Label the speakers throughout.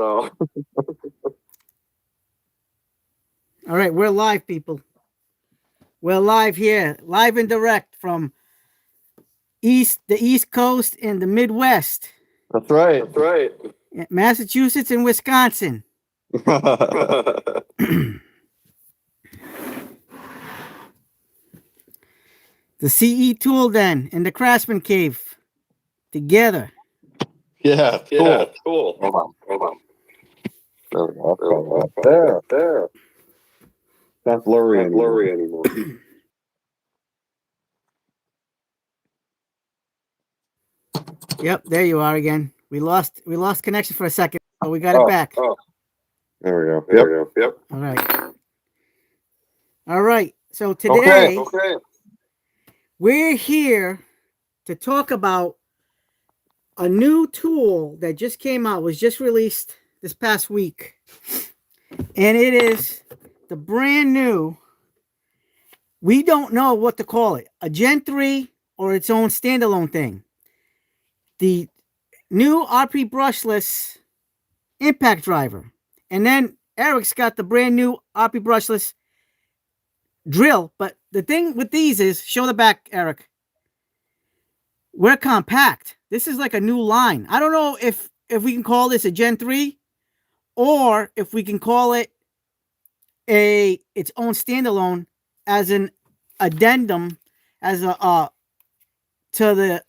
Speaker 1: All right, we're live, people. We're live here, live and direct from the East Coast and the Midwest,
Speaker 2: That's right.
Speaker 1: Massachusetts and Wisconsin. The CE Tool Den and the Craftsman Cave together.
Speaker 2: Yeah, cool. Hold on. There. Not blurry anymore.
Speaker 1: Yep, there you are again. We lost connection for a second, but we got it back.
Speaker 2: There we go. Yep.
Speaker 1: All right. So today, we're here to talk about a new tool that just came out, was just released this past week. And it is the brand new, we don't know what to call it, a Gen 3 or its own standalone thing. The new RP brushless impact driver. And then Eric's got the brand new RP brushless drill. But the thing with these is, show the back, Eric. We're compact. This is like a new line. I don't know if we can call this a Gen 3 or if we can call it its own standalone as an addendum, as a to the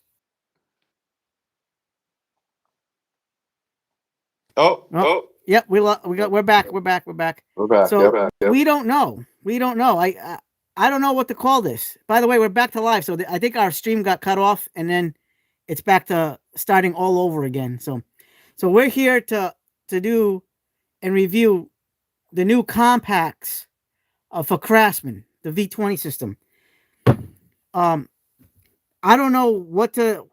Speaker 1: Yep, we're back. We're back. So we don't know. I don't know what to call this. By the way, we're back to live. So I think our stream got cut off and then it's back to starting all over again. So we're here to do and review the new compacts for Craftsman, the V20 system. I don't know what to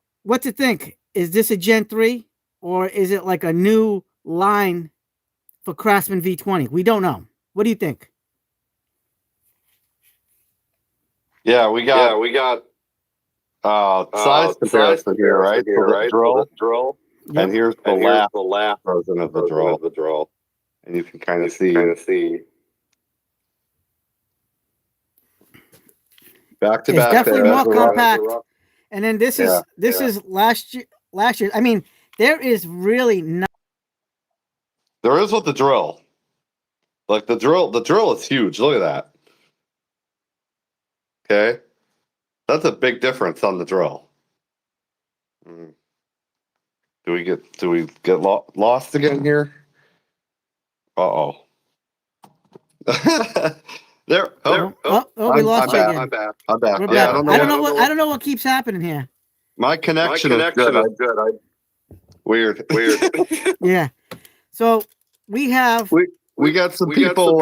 Speaker 1: think. Is this a Gen 3 or is it like a new line for Craftsman V20? We don't know. What do you think?
Speaker 2: Yeah, we got size comparison here, right? So the drill. Yep. And here's the last version of the drill. And you can kind of see back to
Speaker 1: it's
Speaker 2: back.
Speaker 1: Definitely more compact. And then this is last year. I mean, there is really not.
Speaker 2: There is with the drill. Like the drill is huge. Look at that. Okay, that's a big difference on the drill. Do we get lost again here? Uh-oh. There.
Speaker 1: We lost you again.
Speaker 2: I'm back.
Speaker 1: We're back. I don't know what keeps happening here.
Speaker 2: My connection is good. Weird.
Speaker 1: Yeah. So we got
Speaker 2: some people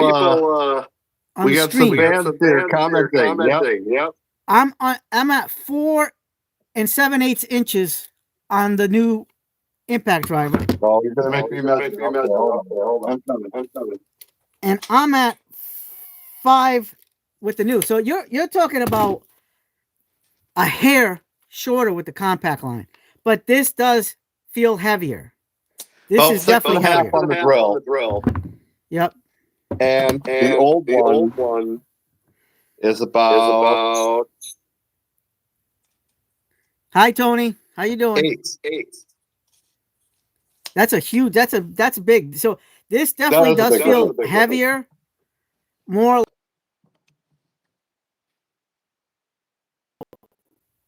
Speaker 2: we got some fans here commenting. Yep.
Speaker 1: I'm at 4 7/8 inches on the new impact driver.
Speaker 2: Oh, you're gonna make me mess. I'm coming.
Speaker 1: And I'm at 5 with the new. So you're talking about a hair shorter with the compact line, but this does feel heavier. This is definitely heavier.
Speaker 2: On the drill.
Speaker 1: Yep.
Speaker 2: And the old one is about.
Speaker 1: Hi, Tony. How you doing?
Speaker 2: 8.
Speaker 1: That's big. So this definitely does feel heavier, more.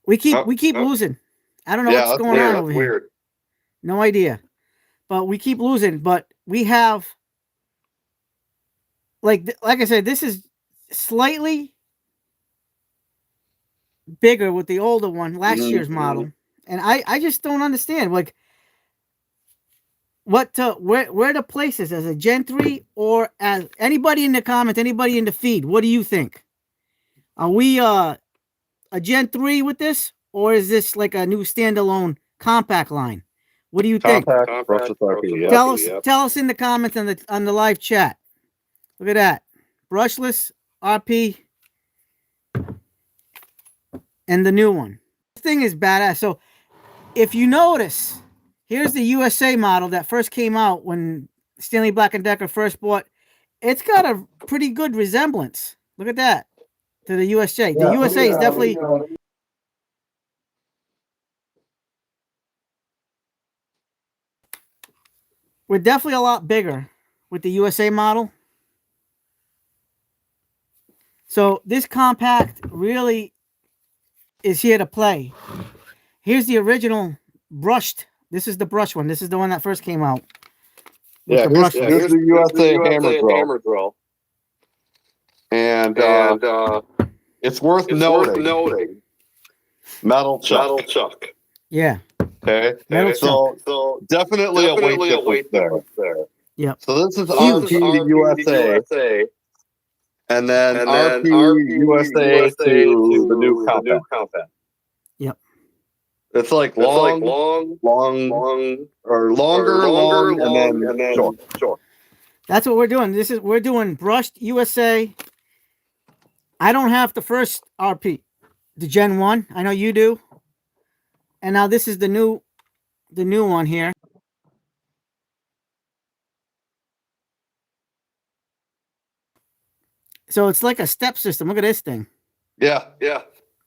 Speaker 1: We keep losing. I don't know what's going on over here.
Speaker 2: Weird.
Speaker 1: No idea. But we keep losing. But we have, like I said, this is slightly bigger with the older one, last year's model. And I just don't understand. Like, where to place this, as a Gen 3 or as anybody in the comments, anybody in the feed? What do you think? Are we a Gen 3 with this, or is this like a new standalone compact line? What do you think? Tell us in the comments on the live chat. Look at that. Brushless RP and the new one. This thing is badass. So if you notice, here's the USA model that first came out when Stanley Black & Decker first bought, it's got a pretty good resemblance. Look at that to the USA. The USA is definitely. We're definitely a lot bigger with the USA model. So this compact really is here to play. Here's the original brushed. This is the brush one. This is the one that first came out.
Speaker 2: Yeah, here's the USA hammer drill. And it's worth noting. Metal chuck.
Speaker 1: Yeah.
Speaker 2: Okay. So definitely a weight difference there.
Speaker 1: Yep.
Speaker 2: So this is RP to USA. And then RP USA to the new compact.
Speaker 1: Yep.
Speaker 2: It's like long, or longer, and then short.
Speaker 1: That's what we're doing. We're doing brushed USA. I don't have the first RP, the Gen 1. I know you do. And now this is the new one here. So it's like a step system. Look at this thing.
Speaker 2: Yeah.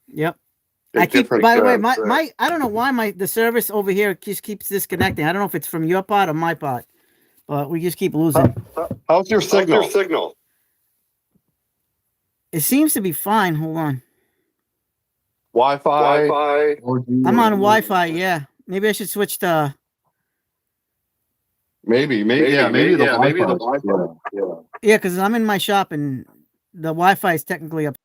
Speaker 1: Yep. I keep. By the way, my I don't know why the service over here just keeps disconnecting. I don't know if it's from your part or my part, but we just keep losing.
Speaker 2: How's your signal?
Speaker 1: It seems to be fine. Hold on.
Speaker 2: Wi-Fi.
Speaker 1: I'm on Wi-Fi. Yeah. Maybe I should switch to.
Speaker 2: Maybe the Wi-Fi.
Speaker 1: Yeah, because I'm in my shop and the Wi-Fi is technically up.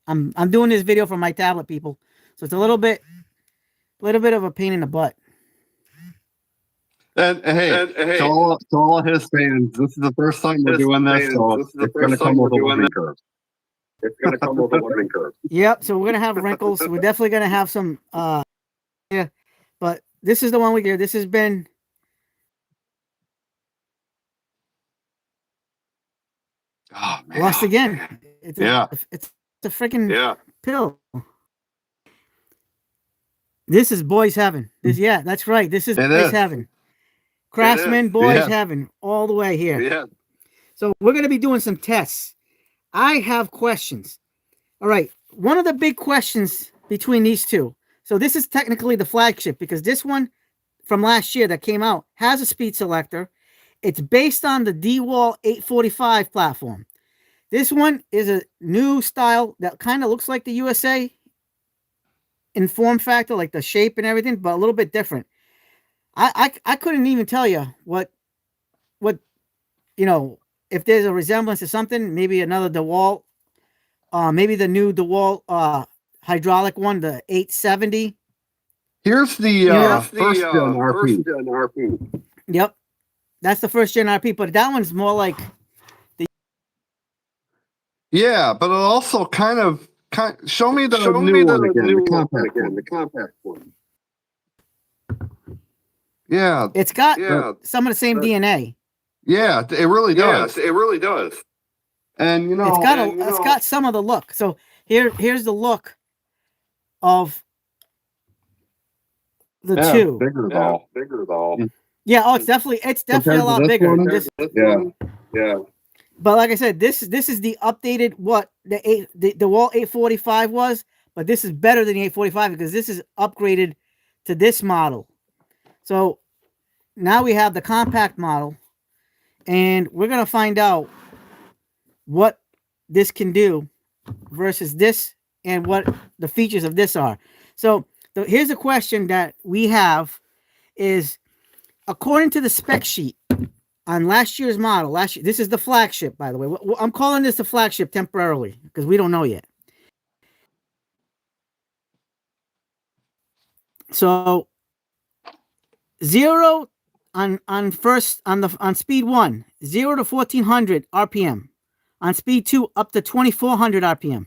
Speaker 1: I'm doing this video from my tablet, people, so it's a little bit of a pain in the butt.
Speaker 2: And hey, to all his fans, this is the first time we're doing this, so it's going to come with a learning curve.
Speaker 1: Yep. So we're gonna have wrinkles. We're definitely gonna have some. Yeah, but this is the one we did. This has been.
Speaker 2: Oh, man.
Speaker 1: Lost again. It's a freaking pill. This is boys heaven. That's right. This is boys heaven. Craftsman boys heaven all the way here.
Speaker 2: Yeah.
Speaker 1: So we're going to be doing some tests. I have questions. All right. One of the big questions between these two. So this is technically the flagship because this one from last year that came out has a speed selector. It's based on the DeWalt 845 platform. This one is a new style that kind of looks like the USA in form factor, like the shape and everything, but a little bit different. I couldn't even tell you what if there's a resemblance to something, maybe another DeWalt, maybe the new DeWalt hydraulic one, the 870.
Speaker 2: Here's the first gen RP.
Speaker 1: Yep. That's the first gen RP, but that one's more like the.
Speaker 2: Yeah, but it also kind of show me the new one again, the compact one. Yeah,
Speaker 1: it's got some of the same DNA.
Speaker 2: Yeah, it really does. And
Speaker 1: it's got some of the look. So here's the look of the two.
Speaker 2: Bigger though.
Speaker 1: Yeah, it's definitely a lot bigger.
Speaker 2: Yeah.
Speaker 1: But like I said, this is the updated what the DeWalt 845 was, but this is better than the 845 because this is upgraded to this model. So now we have the compact model, and we're gonna find out what this can do versus this and what the features of this are. So here's a question that we have is, according to the spec sheet on last year's model, this is the flagship, by the way. I'm calling this the flagship temporarily because we don't know yet. So 0 on speed 1, 0 to 1400 RPM. On speed 2, up to 2400 RPM.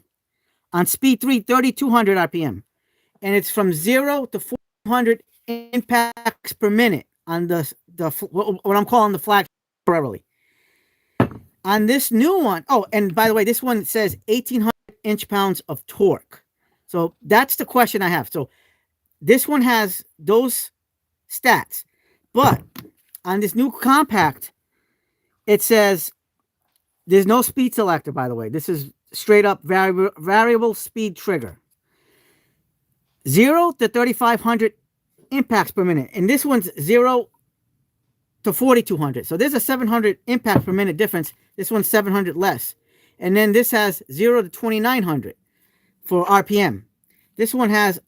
Speaker 1: On speed 3, 3200 RPM. And it's from 0 to 400 impacts per minute on what I'm calling the flagship temporarily. On this new one, and by the way, this one says 1800 inch-pounds of torque. So that's the question I have. So this one has those stats. But on this new compact, it says there's no speed selector, by the way. This is straight up variable speed trigger. 0 to 3,500 impacts per minute. And this one's 0 to 4,200. So there's a 700 impact per minute difference. This one's 700 less. And then this has 0 to 2,900 for RPM. This one has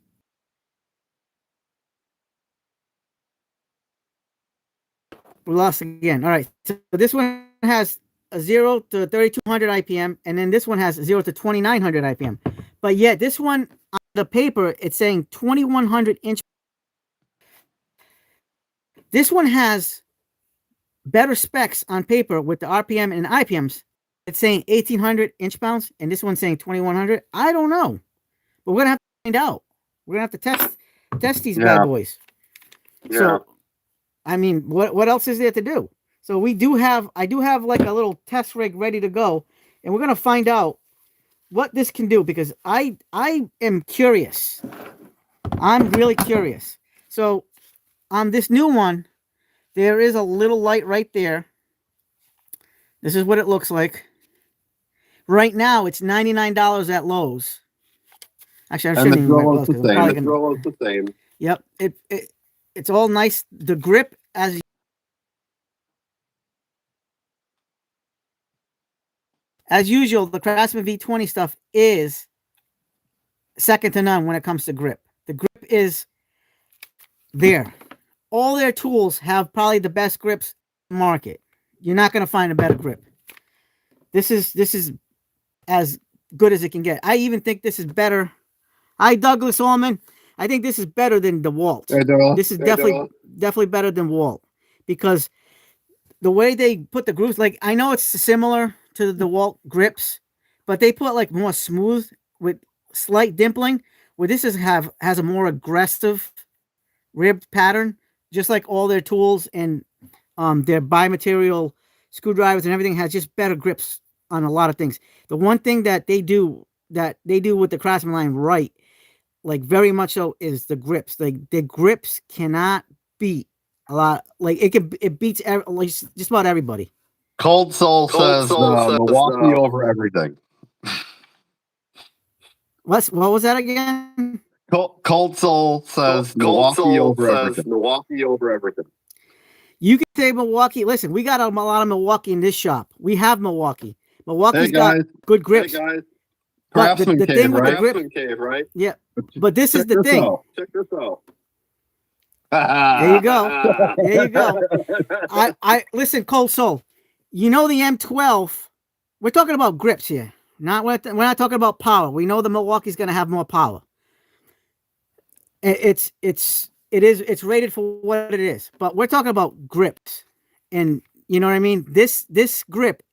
Speaker 1: we lost again. All right. So this one has a 0 to 3,200 IPM, and then this one has 0 to 2,900 IPM. But yet this one on the paper, it's saying 2,100 inch. This one has better specs on paper with the RPM and IPMs. It's saying 1,800 inch pounds, and this one's saying 2,100. I don't know, but we're gonna have to find out. We're gonna have to test these bad boys. Yeah. So, I mean, what else is there to do? So I do have like a little test rig ready to go, and we're gonna find out what this can do because I am curious. I'm really curious. So on this new one, there is a little light right there. This is what it looks like. Right now, it's $99 at Lowe's. Actually, I shouldn't even write Lowe's because I'm probably gonna.
Speaker 2: The same.
Speaker 1: Yep, it's all nice. The grip as usual, the Craftsman V20 stuff is second to none when it comes to grip. The grip is there. All their tools have probably the best grips in the market. You're not going to find a better grip. This is as good as it can get. I even think this is better. Hi, Douglas Allman. I think this is better than DeWalt. This is definitely better than DeWalt because the way they put the grooves, like I know it's similar to the DeWalt grips, but they put like more smooth with slight dimpling. Where this has a more aggressive ribbed pattern, just like all their tools and their bimaterial screwdrivers and everything has just better grips on a lot of things. The one thing that they do with the Craftsman line right, like very much so, is the grips. Like the grips cannot beat a lot. Like it beats like just about everybody.
Speaker 2: Cold Soul says Milwaukee over everything.
Speaker 1: What was that again?
Speaker 2: Cold Soul says Milwaukee over everything.
Speaker 1: You can say Milwaukee. Listen, we got a lot of Milwaukee in this shop. We have Milwaukee. Milwaukee's got good grips. Hey guys.
Speaker 2: Craftsman
Speaker 1: the
Speaker 2: cave,
Speaker 1: thing with
Speaker 2: right?
Speaker 1: the grip,
Speaker 2: Craftsman cave, right?
Speaker 1: Yeah, but this is the thing.
Speaker 2: Check this out.
Speaker 1: There you go. There you go. I listen, Cold Soul. You know the M12. We're talking about grips here. We're not talking about power. We know the Milwaukee's going to have more power. It's rated for what it is, but we're talking about grips, and you know what I mean. This grip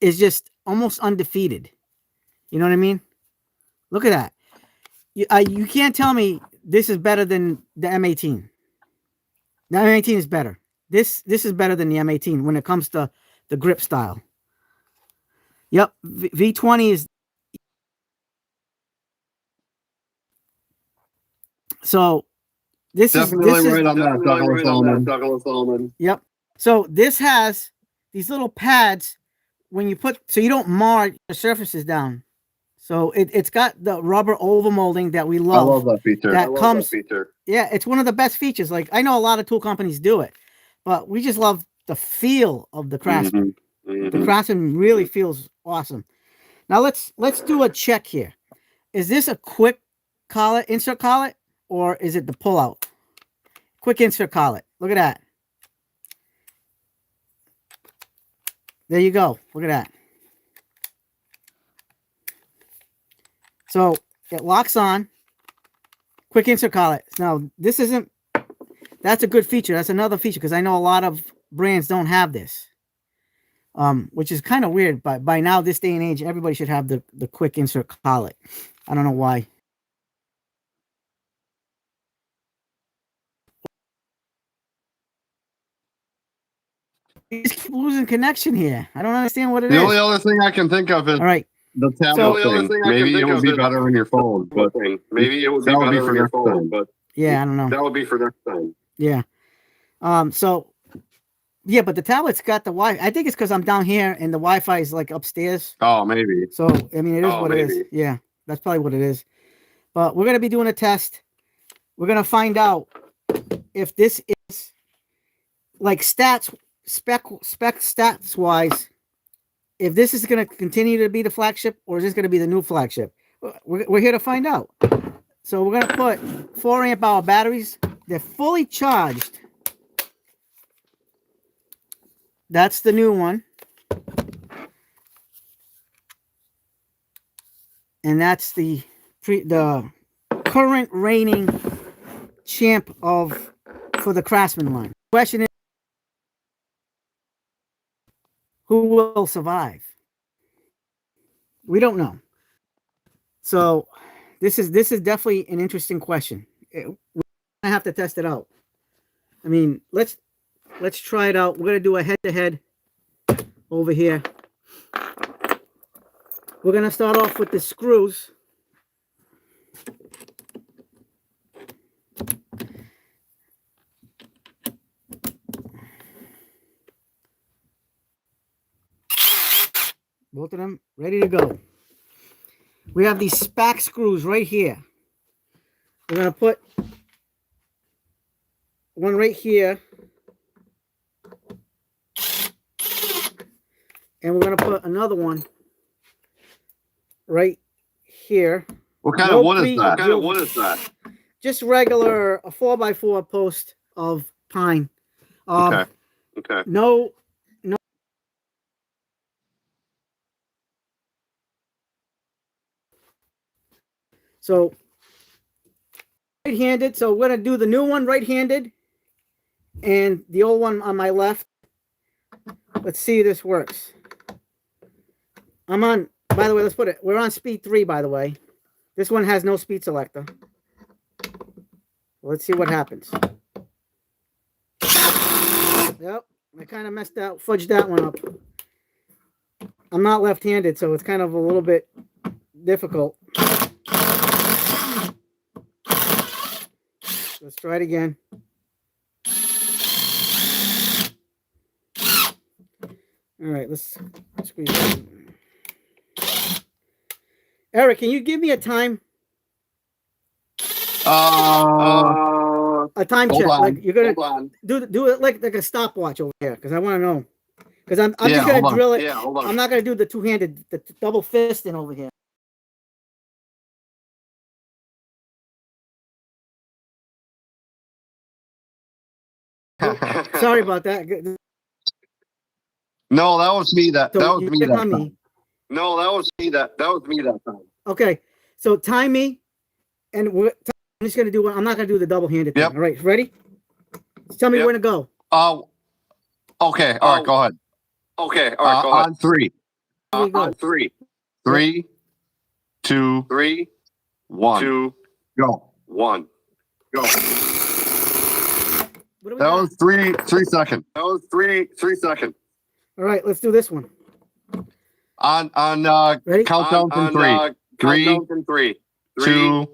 Speaker 1: is just almost undefeated. You know what I mean? Look at that. You can't tell me this is better than the M18. The M18 is better. This is better than the M18 when it comes to the grip style. Yep, V20 is. So this
Speaker 2: definitely
Speaker 1: is
Speaker 2: right on that, Douglas Allman.
Speaker 1: Yep. So this has these little pads when you put, so you don't mar the surfaces down. So it's got the rubber oval molding that we love.
Speaker 2: I love that feature.
Speaker 1: That feature. Yeah, it's one of the best features. Like I know a lot of tool companies do it, but we just love the feel of the Craftsman. The Craftsman really feels awesome. Now let's do a check here. Is this a quick collet, insert collet, or is it the pull out? Quick insert collet. Look at that. There you go. Look at that. So it locks on. Quick insert collet. Now this isn't. That's a good feature. That's another feature because I know a lot of brands don't have this. Which is kind of weird, but by now, this day and age, everybody should have the quick insert collet. I don't know why. You just keep losing connection here. I don't understand what it is.
Speaker 2: The only other thing I can think of is
Speaker 1: all right.
Speaker 2: The tablet thing. Maybe it would be better on your phone, but maybe it would be better on your phone. But
Speaker 1: Yeah, I don't know.
Speaker 2: That would be for next time.
Speaker 1: Yeah. So yeah, but the tablet's got the Wi. I think it's because I'm down here and the Wi-Fi is like upstairs.
Speaker 2: Oh, maybe.
Speaker 1: So I mean, it is what it is. Yeah, that's probably what it is. But we're gonna be doing a test. We're gonna find out if this is like spec stats wise. If this is gonna continue to be the flagship or is this gonna be the new flagship? We're here to find out. So we're gonna put 4 amp hour batteries. They're fully charged. That's the new one. And that's the current reigning champ for the Craftsman line. The question is, who will survive? We don't know. So this is definitely an interesting question. I have to test it out. I mean, let's try it out. We're gonna do a head-to-head over here. We're gonna start off with the screws. Both of them ready to go. We have these SPAC screws right here. We're gonna put one right here. And we're going to put another one right here.
Speaker 2: What kind of wood is that? What kind of wood is that?
Speaker 1: Just regular, a 4x4 post of pine.
Speaker 2: Okay.
Speaker 1: No. So, right-handed. So, we're going to do the new one right-handed and the old one on my left. Let's see if this works. I'm on, by the way, we're on speed 3, by the way. This one has no speed selector. Let's see what happens. Yep, I kind of fudged that one up. I'm not left-handed, so it's kind of a little bit difficult. Let's try it again. All right, let's squeeze it. Eric, can you give me a time? A time check. Like you're gonna do it like a stopwatch over here, because I want to know. Because I'm just gonna drill it. Yeah, I'm not gonna do the two-handed, the double fisting over here. Sorry about that.
Speaker 2: No, that was me. That was me. That time.
Speaker 3: No, that was me. That was me that time.
Speaker 1: Okay, so time me, and I'm just gonna do one. I'm not gonna do the double-handed thing. All right, ready? Just tell me when to go.
Speaker 2: Okay. All right, go ahead.
Speaker 3: Okay. All right, go ahead.
Speaker 2: On 3.
Speaker 3: On 3.
Speaker 2: 3, 2,
Speaker 3: 3,
Speaker 2: 1.
Speaker 3: 2,
Speaker 2: go.
Speaker 3: 1, go.
Speaker 2: That was 3 seconds.
Speaker 3: That was 3 seconds.
Speaker 1: All right, let's do this one.
Speaker 2: On
Speaker 1: ready?
Speaker 2: Countdown from 3. 3,
Speaker 3: countdown from 3.
Speaker 2: 2,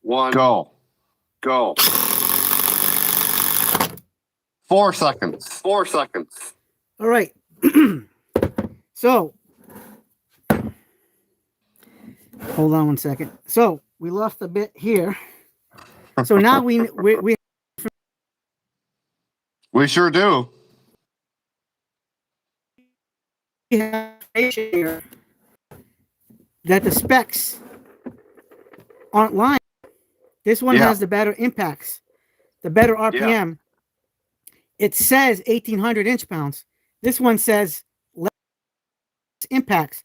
Speaker 2: 1, go. 4 seconds.
Speaker 3: 4 seconds.
Speaker 1: All right. So, hold on one second. So we left a bit here. So now we
Speaker 2: sure do.
Speaker 1: have here that the specs aren't lying. This one has the better impacts, the better RPM. It says 1,800 inch-pounds. This one says less impacts,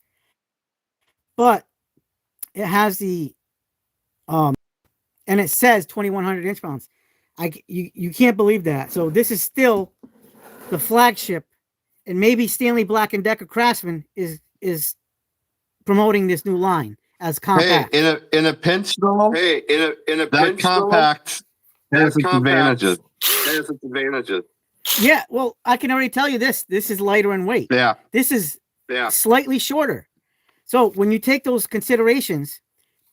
Speaker 1: but it has the and it says 2,100 inch-pounds. You can't believe that. So this is still the flagship, and maybe Stanley Black & Decker Craftsman is promoting this new line as compact.
Speaker 2: Hey, in a pinch though.
Speaker 3: Hey, in a
Speaker 2: that
Speaker 3: pinch
Speaker 2: compact has its advantages.
Speaker 3: Has its advantages.
Speaker 1: Yeah, well, I can already tell you this. This is lighter in weight.
Speaker 2: Yeah.
Speaker 1: This is slightly shorter. So when you take those considerations,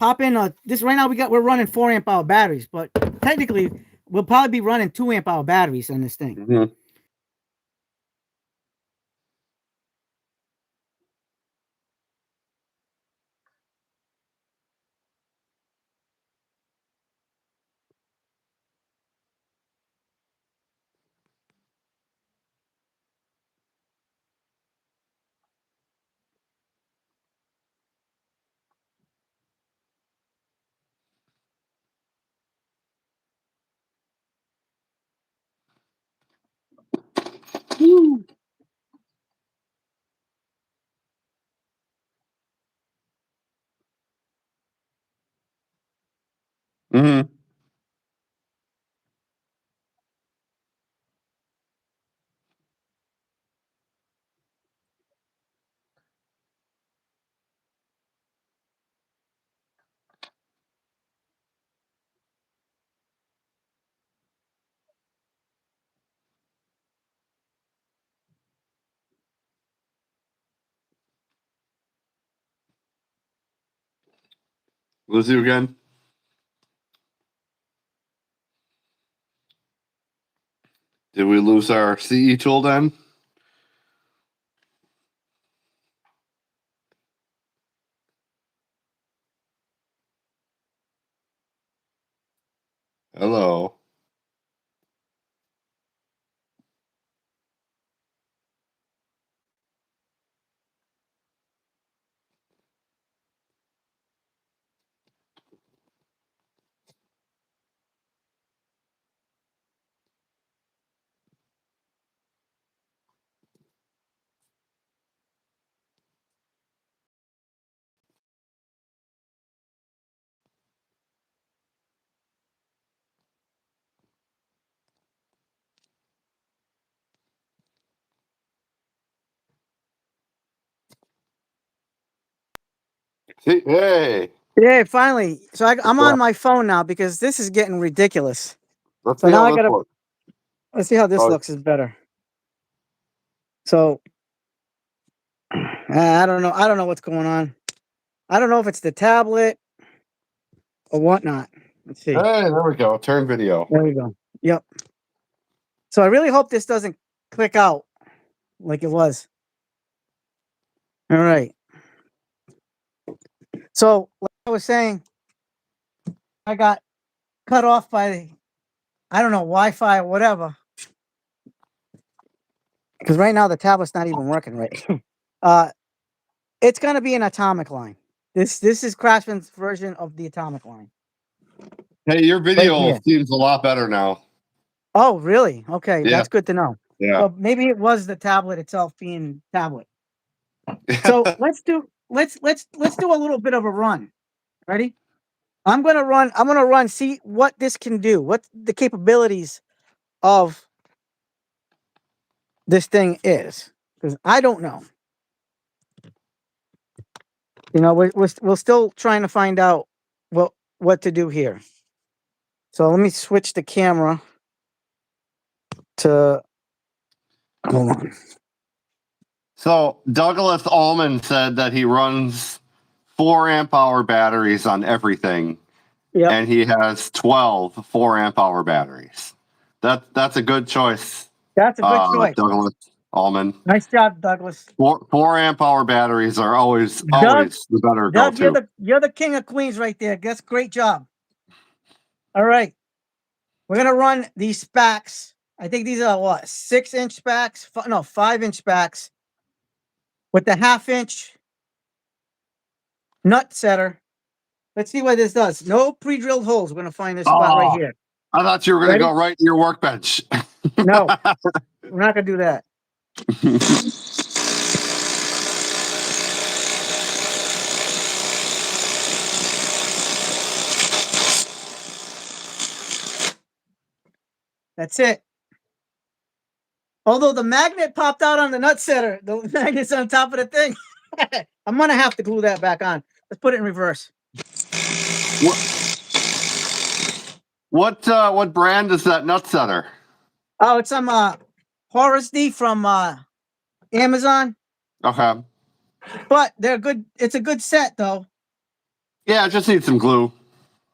Speaker 1: pop in this right now. We're running 4 amp hour batteries, but technically we'll probably be running 2 amp hour batteries on this thing.
Speaker 2: Mhm. Mhm. Lose you again. Did we lose our CE tool then? Hello. Hey.
Speaker 1: Yeah, finally. So I'm
Speaker 2: Yeah.
Speaker 1: on my phone now because this is getting ridiculous.
Speaker 2: Let's
Speaker 1: So
Speaker 2: see
Speaker 1: now
Speaker 2: how
Speaker 1: I
Speaker 2: this
Speaker 1: gotta
Speaker 2: looks.
Speaker 1: let's see how this
Speaker 2: Oh.
Speaker 1: looks is better. So I don't know. I don't know what's going on. I don't know if it's the tablet or whatnot. Let's see.
Speaker 2: Hey, there we go. Turn video.
Speaker 1: There we go. Yep. So I really hope this doesn't click out like it was. All right. So like I was saying, I got cut off by I don't know Wi-Fi or whatever. Because right now the tablet's not even working right. uh it's gonna be an atomic line. This is Craftsman's version of the atomic line.
Speaker 2: Hey, your
Speaker 1: Right
Speaker 2: video
Speaker 1: here.
Speaker 2: seems a lot better now.
Speaker 1: Oh, really? Okay,
Speaker 2: Yeah.
Speaker 1: that's good to know.
Speaker 2: Yeah.
Speaker 1: Well, maybe it was the tablet itself being tablet. So let's do a little bit of a run. Ready? I'm gonna run, see what this can do, what the capabilities of this thing is. Because I don't know. You know, we're still trying to find out what to do here. So let me switch the camera to hold on.
Speaker 2: So Douglas Allman said that he runs 4 amp hour batteries on everything,
Speaker 1: Yep,
Speaker 2: and he has 12 4 amp hour batteries. That's a good choice,
Speaker 1: that's a good choice.
Speaker 2: Douglas Allman.
Speaker 1: Nice job, Douglas.
Speaker 2: 4 amp hour batteries are always
Speaker 1: Doug,
Speaker 2: the better go
Speaker 1: Doug,
Speaker 2: to.
Speaker 1: you're the king of Queens right there. That's great job. All right. We're gonna run these spacks. I think these are what 6-inch spacks? No, 5-inch spacks with the 1/2-inch nut setter. Let's see what this does. No pre-drilled holes. We're gonna find this spot right
Speaker 2: Oh,
Speaker 1: here.
Speaker 2: I thought you were going to
Speaker 1: Ready?
Speaker 2: go right to your workbench.
Speaker 1: No, we're not gonna do that. That's it. Although the magnet popped out on the nut setter, the magnet's on top of the thing. I'm gonna have to glue that back on. Let's put it in reverse.
Speaker 2: What brand is that nut setter?
Speaker 1: Oh, it's some Horace D from Amazon.
Speaker 2: Okay.
Speaker 1: But they're good. It's a good set though.
Speaker 2: Yeah, just need some glue.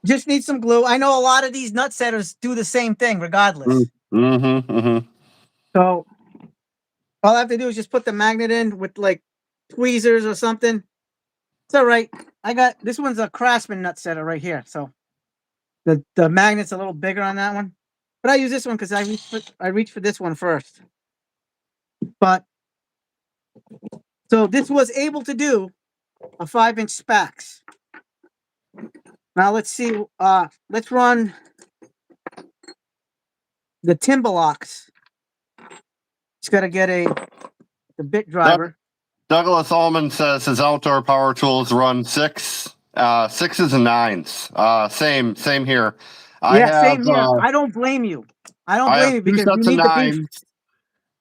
Speaker 1: Just need some glue. I know a lot of these nut setters do the same thing regardless.
Speaker 2: Mm-hmm. Mm-hmm.
Speaker 1: So all I have to do is just put the magnet in with like tweezers or something. It's all right. I got this one's a Craftsman nut setter right here. So the magnet's a little bigger on that one. But I use this one because I reached for this one first. But so this was able to do a 5-inch Spax. Now let's see. Let's run the timber locks. It's got to get the bit driver.
Speaker 2: Douglas Allman says his outdoor power tools run 6, 6s and 9s. Same here.
Speaker 1: Same here. I don't blame you. I don't blame you
Speaker 2: two
Speaker 1: because you
Speaker 2: sets of
Speaker 1: need the beef.
Speaker 2: 9s,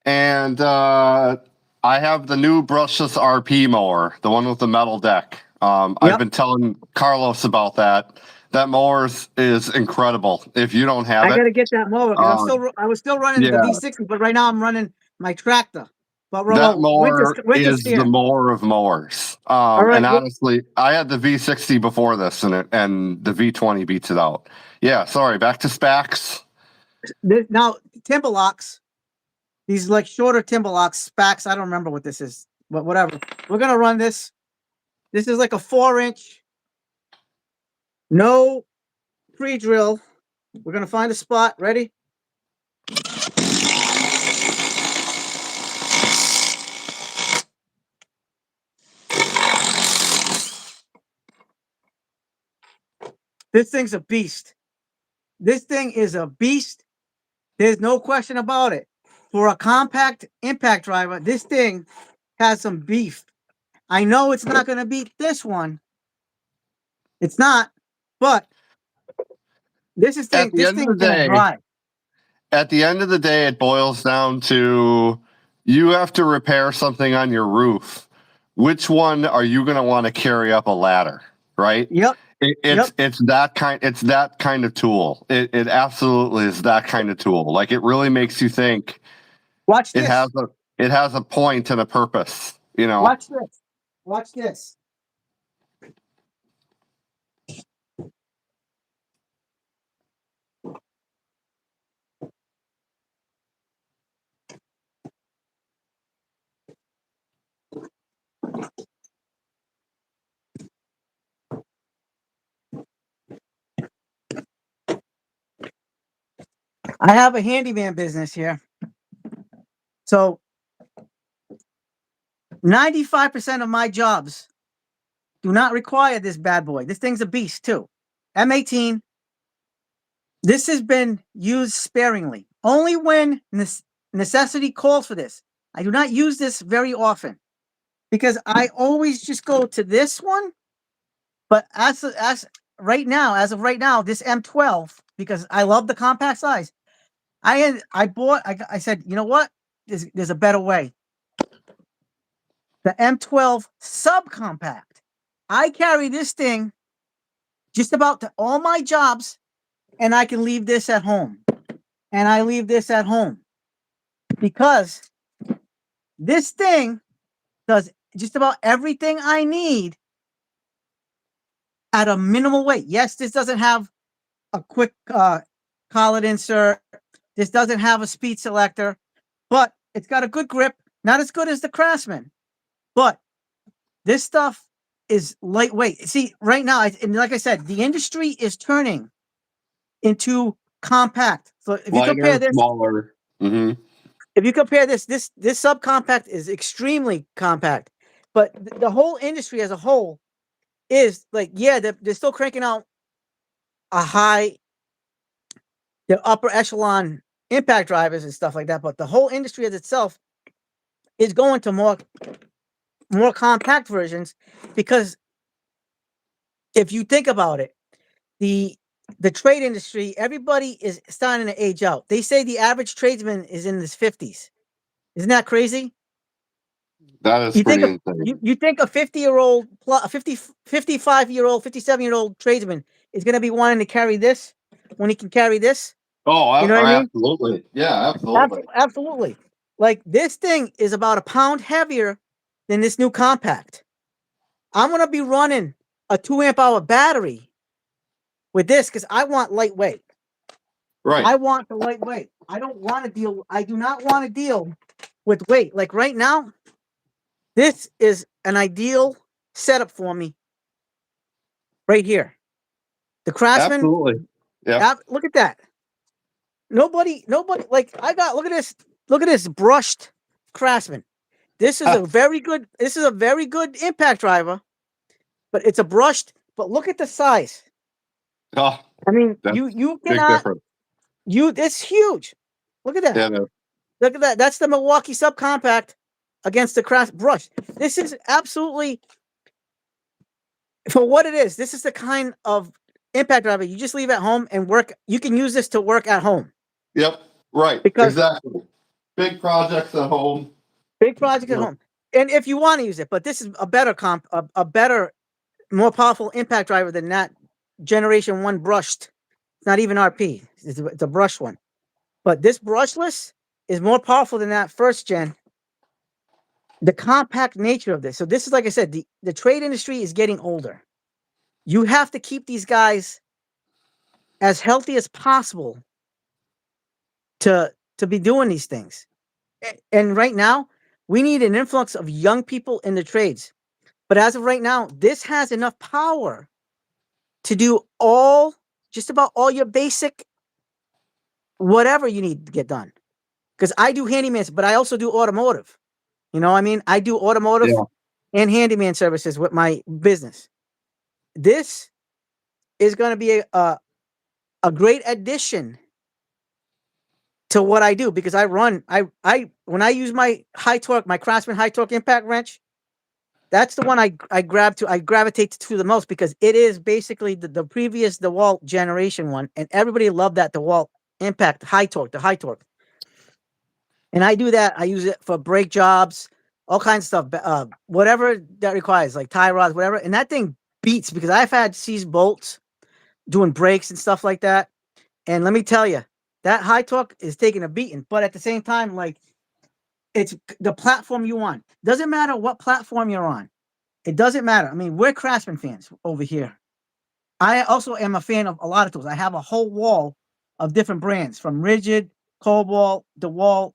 Speaker 2: and I have the new brushless RP mower, the one with the metal deck. I've been telling Carlos about that. That mower is incredible. If you don't have
Speaker 1: I
Speaker 2: it,
Speaker 1: got to get that mower because I was still running the V60, but right now I'm running my tractor. But
Speaker 2: that mower
Speaker 1: winter's
Speaker 2: is
Speaker 1: here.
Speaker 2: the mower of mowers.
Speaker 1: All right,
Speaker 2: and honestly, I had the V60 before this, and the V20 beats it out. Yeah, sorry. Back to Spax.
Speaker 1: Now timber locks, these like shorter timber locks, Spax. I don't remember what this is, but whatever. We're gonna run this. This is like a 4-inch, no pre-drill. We're gonna find a spot. Ready? This thing's a beast. This thing is a beast. There's no question about it. For a compact impact driver, this thing has some beef. I know it's not going to beat this one. It's not, but this thing is going to drive.
Speaker 2: At the end of the day, it boils down to you have to repair something on your roof. Which one are you going to want to carry up a ladder, right?
Speaker 1: Yep.
Speaker 2: It's that kind of tool. It absolutely is that kind of tool. Like it really makes you think.
Speaker 1: Watch this.
Speaker 2: It has a point and a purpose, you know.
Speaker 1: Watch this. Watch this. I have a handyman business here. So 95% of my jobs do not require this bad boy. This thing's a beast too. M18. This has been used sparingly. Only when necessity calls for this. I do not use this very often because I always just go to this one. But as of right now, this M12, because I love the compact size, I said, you know what? There's a better way. The M12 subcompact. I carry this thing just about to all my jobs, and I can leave this at home. And I leave this at home because this thing does just about everything I need at a minimal weight. Yes, this doesn't have a quick collet insert. This doesn't have a speed selector, but it's got a good grip. Not as good as the Craftsman, but this stuff is lightweight. See, right now, and like I said, the industry is turning into compact. So if you compare this,
Speaker 2: smaller. Mm-hmm.
Speaker 1: If you compare this subcompact is extremely compact, but the whole industry as a whole is like, yeah, they're still cranking out the upper echelon impact drivers and stuff like that, but the whole industry as itself is going to more compact versions because if you think about it, the trade industry, everybody is starting to age out. They say the average tradesman is in his 50s. Isn't that crazy?
Speaker 2: That is pretty insane.
Speaker 1: You think a 50-year-old, a 55-year-old, 57-year-old tradesman is going to be wanting to carry this when he can carry this?
Speaker 2: Oh,
Speaker 1: you know what I mean?
Speaker 2: Absolutely. Yeah, absolutely.
Speaker 1: Absolutely. Like this thing is about a pound heavier than this new compact. I'm going to be running a 2 amp hour battery with this because I want lightweight.
Speaker 2: Right.
Speaker 1: I want the lightweight. I don't want to deal. I do not want to deal with weight. Like right now, this is an ideal setup for me. Right here, the Craftsman.
Speaker 2: Absolutely. Yeah.
Speaker 1: Look at that. Nobody. Like I got. Look at this. Look at this brushed Craftsman. This is a very good. This is a very good impact driver, but it's a brushed. But look at the size.
Speaker 2: Oh,
Speaker 1: I mean,
Speaker 2: that's
Speaker 1: you
Speaker 2: big
Speaker 1: cannot.
Speaker 2: difference.
Speaker 1: It's huge. Look at that.
Speaker 2: Yeah. No.
Speaker 1: Look at that. That's the Milwaukee subcompact against the Craft brush. This is absolutely for what it is. This is the kind of impact driver you just leave at home and work. You can use this to work at home.
Speaker 2: Yep. Right.
Speaker 1: Because
Speaker 2: exactly. Big projects at home.
Speaker 1: Big project at home. And if you want to use it, but this is a better a better, more powerful impact driver than that Generation 1 brushed. It's not even RP. It's a brush one. But this brushless is more powerful than that first gen. The compact nature of this. So this is, like I said, the trade industry is getting older. You have to keep these guys as healthy as possible to be doing these things. And right now, we need an influx of young people in the trades. But as of right now, this has enough power to do just about all your basic whatever you need to get done. Because I do handyman, but I also do automotive. You know what I mean? I do automotive and handyman services with my business. This is going to be a great addition to what I do because when I use my high torque, my Craftsman high torque impact wrench, that's the one I gravitate to the most because it is basically the previous DeWalt generation one, and everybody loved that DeWalt impact the high torque. And I do that. I use it for brake jobs, all kinds of stuff, whatever that requires, like tie rods, whatever. And that thing beats because I've had seized bolts doing brakes and stuff like that. And let me tell you, that high torque is taking a beating. But at the same time, like, it's the platform you on. Doesn't matter what platform you're on. It doesn't matter. I mean, we're Craftsman fans over here. I also am a fan of a lot of tools. I have a whole wall of different brands from Rigid, Cobalt, DeWalt,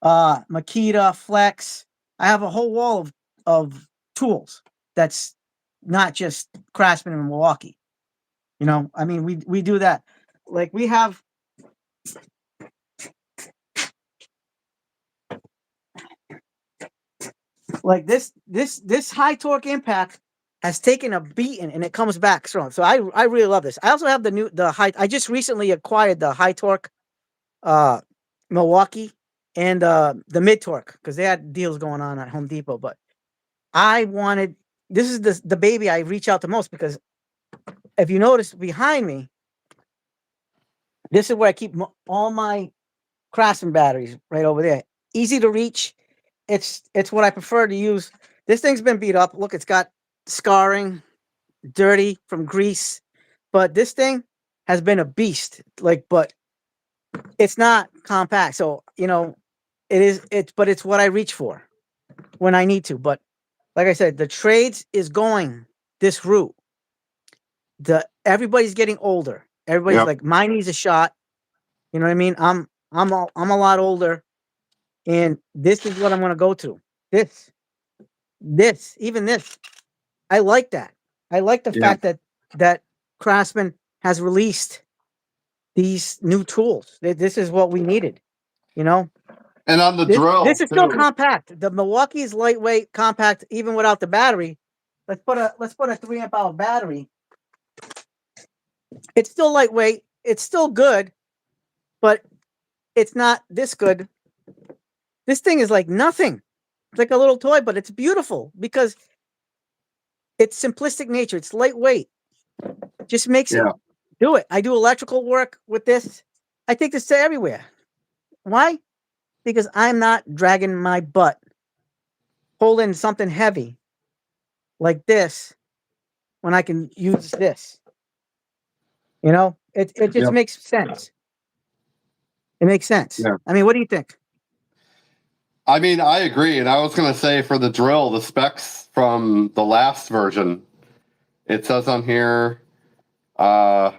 Speaker 1: Makita, Flex. I have a whole wall of tools that's not just Craftsman and Milwaukee. You know, I mean, we do that. Like we have like this high torque impact has taken a beating and it comes back strong. So I really love this. I also have I just recently acquired the high torque Milwaukee and the mid torque because they had deals going on at Home Depot. But this is the baby I reach out to most because if you notice behind me, this is where I keep all my Craftsman batteries right over there. Easy to reach. It's what I prefer to use. This thing's been beat up. Look, it's got scarring, dirty from grease, but this thing has been a beast. But it's not compact. So, you know, but it's what I reach for when I need to. But like I said, the trades is going this route. Everybody's getting older. Everybody's like, mine needs a shot. You know what I mean? I'm a lot older, and this is what I'm gonna go to. Even this. I like that. I like the fact that Craftsman has released these new tools. This is what we needed, you know.
Speaker 2: And on the drill,
Speaker 1: this is still compact. The Milwaukee is lightweight, compact, even without the battery. Let's put a 3 amp hour battery. It's still lightweight. It's still good, but it's not this good. This thing is like nothing. It's like a little toy, but it's beautiful because it's simplistic nature. It's lightweight. Just makes it do it. I do electrical work with this. I take this to everywhere. Why? Because I'm not dragging my butt holding something heavy like this when I can use this. You know, it just makes sense. It makes sense. Yeah. I mean, what do you think?
Speaker 2: I mean, I agree. And I was going to say for the drill, the specs from the last version It says on here, oh,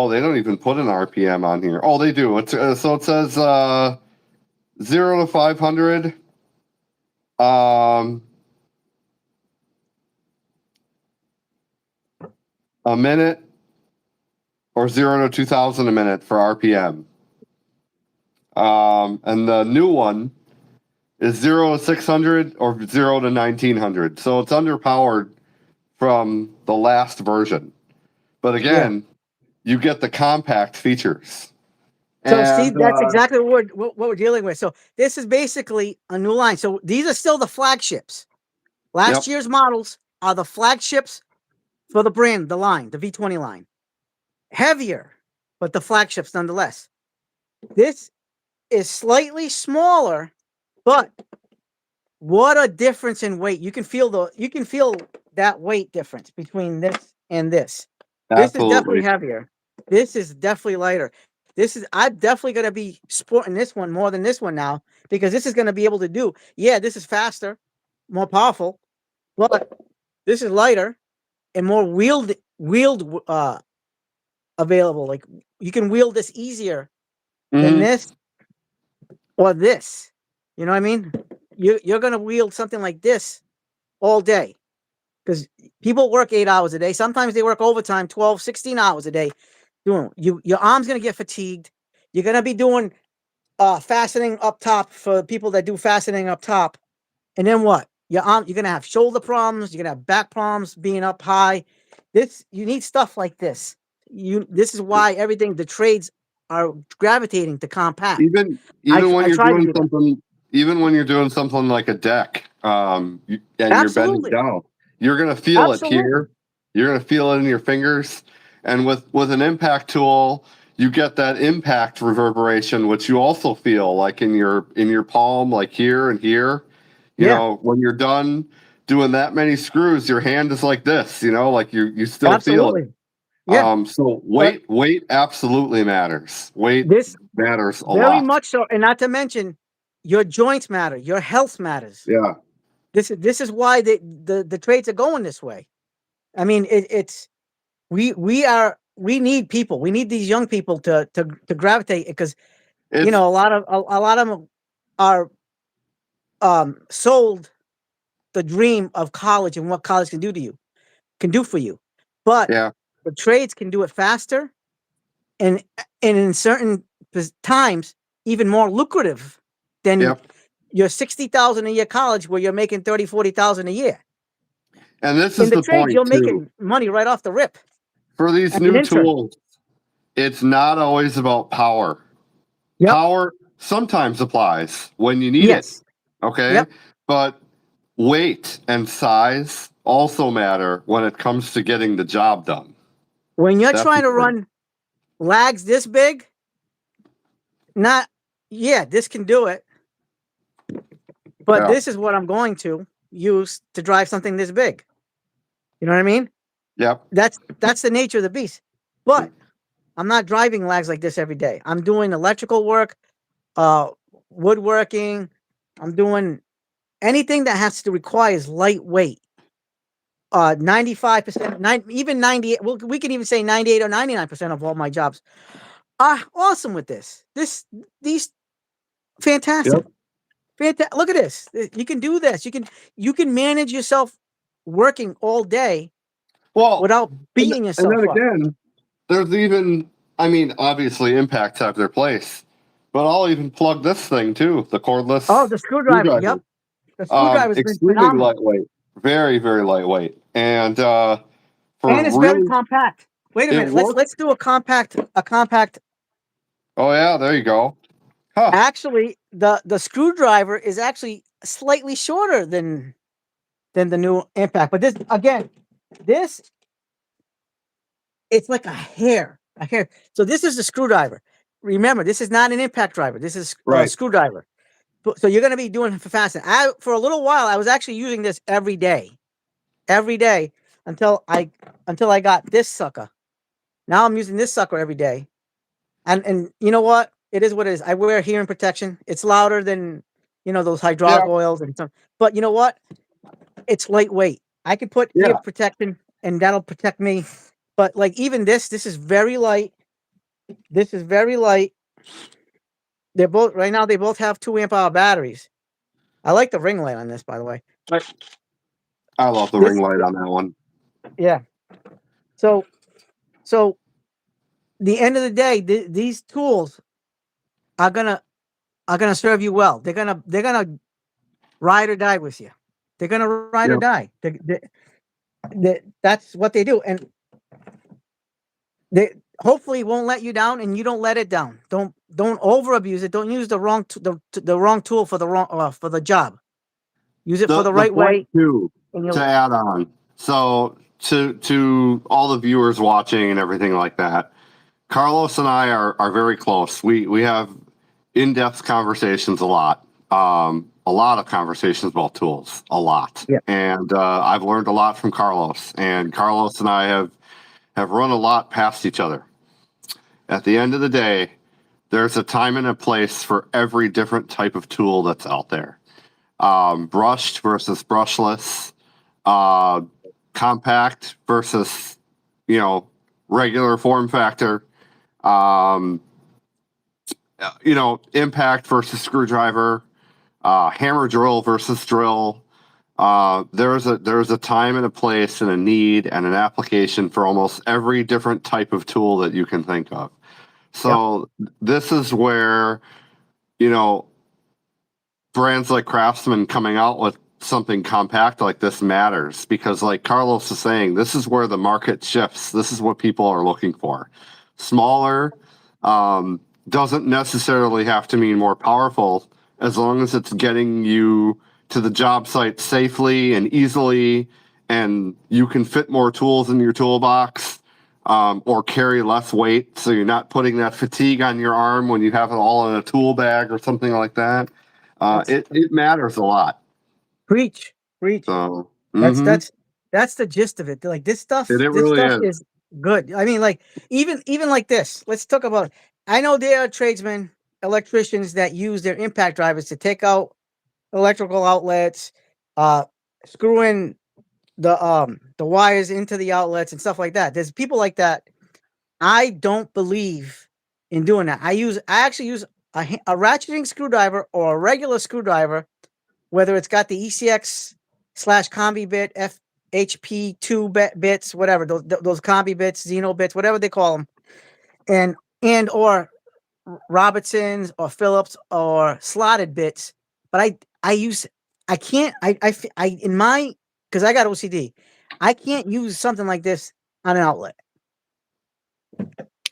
Speaker 2: they don't even put an RPM on here. Oh, they do. It's so it says 0 to 500. A minute, or 0 to 2,000 a minute for RPM. And the new one is 0 to 600 or 0 to 1900. So it's underpowered from the last version. But again, you get the compact features.
Speaker 1: So see, that's exactly what we're dealing with. So this is basically a new line. So these are still the flagships. Last year's models are the flagships for the brand, the line, the V20 line. Heavier, but the flagships nonetheless. This is slightly smaller, but what a difference in weight. You can feel that weight difference between this and this. This is definitely heavier. This is definitely lighter. I'm definitely going to be sporting this one more than this one now, because this is going to be able to do, this is faster, more powerful, but this is lighter and more wheeled available. Like, you can wield this easier than this or this. You know what I mean? You're going to wield something like this all day, because people work 8 hours a day. Sometimes they work overtime, 12, 16 hours a day. Your arm's going to get fatigued. You're going to be doing fastening up top for people that do fastening up top. And then what? You're going to have shoulder problems. You're going to have back problems being up high. You need stuff like this. This is why the trades are gravitating to compact.
Speaker 2: Even when you're doing something, even when you're doing something like a deck, and you're bending down, you're gonna feel it here. You're gonna feel it in your fingers. And with an impact tool, you get that impact reverberation, which you also feel like in your palm, like here and here. You know, when you're done doing that many screws, your hand is like this. You know, like you still feel it.
Speaker 1: Yeah.
Speaker 2: So weight absolutely matters. Weight matters a lot.
Speaker 1: Very much so. And not to mention, your joints matter. Your health matters.
Speaker 2: Yeah.
Speaker 1: This is why the trades are going this way. I mean, we need people. We need these young people to gravitate, because a lot of them are sold the dream of college and what college can do for you. But the trades can do it faster, and in certain times even more lucrative than your $60,000 a year college, where you're making $30,000, $40,000 a year.
Speaker 2: And this is the
Speaker 1: trades,
Speaker 2: point,
Speaker 1: you're making money right off the rip.
Speaker 2: For these new tools, it's not always about power. Power sometimes applies when you need it. Okay. But weight and size also matter when it comes to getting the job done.
Speaker 1: When you're trying to run lags this big, this can do it. But this is what I'm going to use to drive something this big. You know what I mean?
Speaker 2: Yep.
Speaker 1: That's the nature of the beast. But I'm not driving lags like this every day. I'm doing electrical work, woodworking. I'm doing anything that requires lightweight. 95%, even 98. We can even say 98 or 99% of all my jobs are awesome with this. These fantastic. Look at this. You can do this. You can manage yourself working all day without beating yourself up.
Speaker 2: And then again, there's even, obviously impacts have their place, but I'll even plug this thing too, the cordless.
Speaker 1: Oh, the screwdriver. Yep. The screwdriver's
Speaker 2: extremely lightweight, very, very lightweight. And
Speaker 1: it's very compact. Wait a minute. Let's do a compact.
Speaker 2: Oh yeah, there you go.
Speaker 1: Huh. Actually, the screwdriver is actually slightly shorter than the new impact. But it's like a hair. So this is the screwdriver. Remember, this is not an impact driver. This is a screwdriver. So you're going to be doing for fastening. For a little while, I was actually using this every day until I got this sucker. Now I'm using this sucker every day. And you know what? It is what it is. I wear hearing protection. It's louder than, those hydraulic oils and stuff. But you know what? it's lightweight. I could put ear protection and that'll protect me. But like even this is very light. This is very light. They're both right now. They both have 2 amp hour batteries. I like the ring light on this, by the way. But
Speaker 2: I love the
Speaker 1: this,
Speaker 2: ring light on that one.
Speaker 1: yeah. So the end of the day, these tools are gonna serve you well. They're gonna ride or die with you. They're gonna ride or die. That's what they do, and they hopefully won't let you down, and you don't let it down. Don't over abuse it. Don't use the wrong the wrong tool for the wrong for the job. Use it for the right way.
Speaker 2: To add on, so to all the viewers watching and everything like that, Carlos and I are very close. We have in-depth conversations a lot of conversations about tools, a lot.
Speaker 1: Yeah.
Speaker 2: And I've learned a lot from Carlos, and Carlos and I have run a lot past each other. At the end of the day, there's a time and a place for every different type of tool that's out there. Brushed versus brushless, compact versus, regular form factor, impact versus screwdriver, hammer drill versus drill. There's a time and a place and a need and an application for almost every different type of tool that you can think of. So this is where, brands like Craftsman coming out with something compact like this matters, because like Carlos is saying, this is where the market shifts. This is what people are looking for. Smaller doesn't necessarily have to mean more powerful, as long as it's getting you to the job site safely and easily, and you can fit more tools in your toolbox, or carry less weight, so you're not putting that fatigue on your arm when you have it all in a tool bag or something like that. It matters a lot.
Speaker 1: Preach.
Speaker 2: So
Speaker 1: That's the gist of it. Like this stuff is good. I mean, like even like this. Let's talk about. I know there are tradesmen, electricians that use their impact drivers to take out electrical outlets, screw in the wires into the outlets and stuff like that. There's people like that. I don't believe in doing that. I actually use a ratcheting screwdriver or a regular screwdriver, whether it's got the ECX / combi bit, FHP2 bits, whatever, those combi bits, Xeno bits, whatever they call them, and or Robertsons or Phillips or slotted bits. But I can't, in my, because I got OCD, I can't use something like this on an outlet.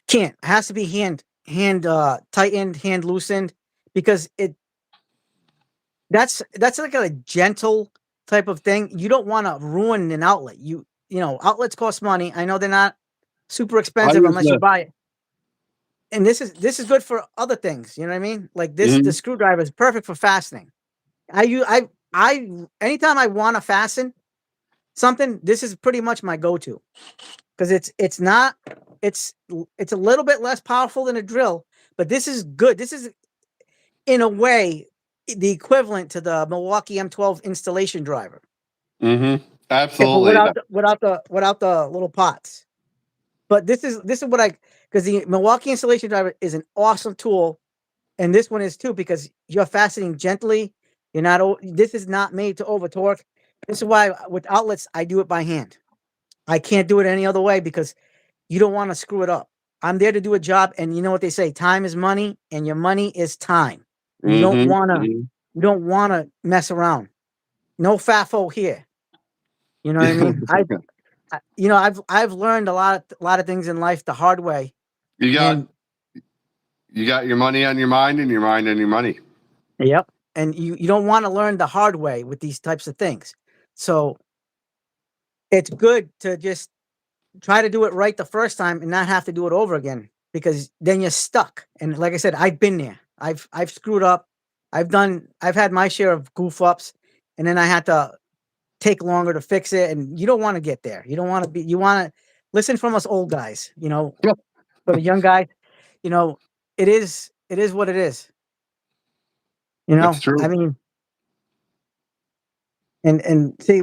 Speaker 1: Can't. It has to be hand tightened, hand loosened, because that's like a gentle type of thing. You don't want to ruin an outlet. Outlets cost money. I know they're not super expensive unless you buy it. And this is good for other things. You know what I mean? Like this, the screwdriver is perfect for fastening. I anytime I want to fasten something, this is pretty much my go-to, because it's a little bit less powerful than a drill, but this is good. This is in a way the equivalent to the Milwaukee M12 installation driver.
Speaker 2: Absolutely.
Speaker 1: Without the little pots. But this is what because the Milwaukee installation driver is an awesome tool, and this one is too, because you're fastening gently. This is not made to over torque. This is why with outlets I do it by hand. I can't do it any other way, because you don't want to screw it up. I'm there to do a job, and you know what they say: time is money, and your money is time. You don't want to mess around. No FAFO here. You know what I mean? I've learned a lot of things in life the hard way.
Speaker 2: You got your money on your mind, and your mind on your money.
Speaker 1: Yep. And you don't want to learn the hard way with these types of things. So it's good to just try to do it right the first time and not have to do it over again, because then you're stuck. And like I said, I've been there. I've screwed up. I've had my share of goof ups, and then I had to take longer to fix it. And you don't want to get there. You want to listen from us old guys, for the young guy, it is what it is.
Speaker 2: That's true.
Speaker 1: I mean, And see,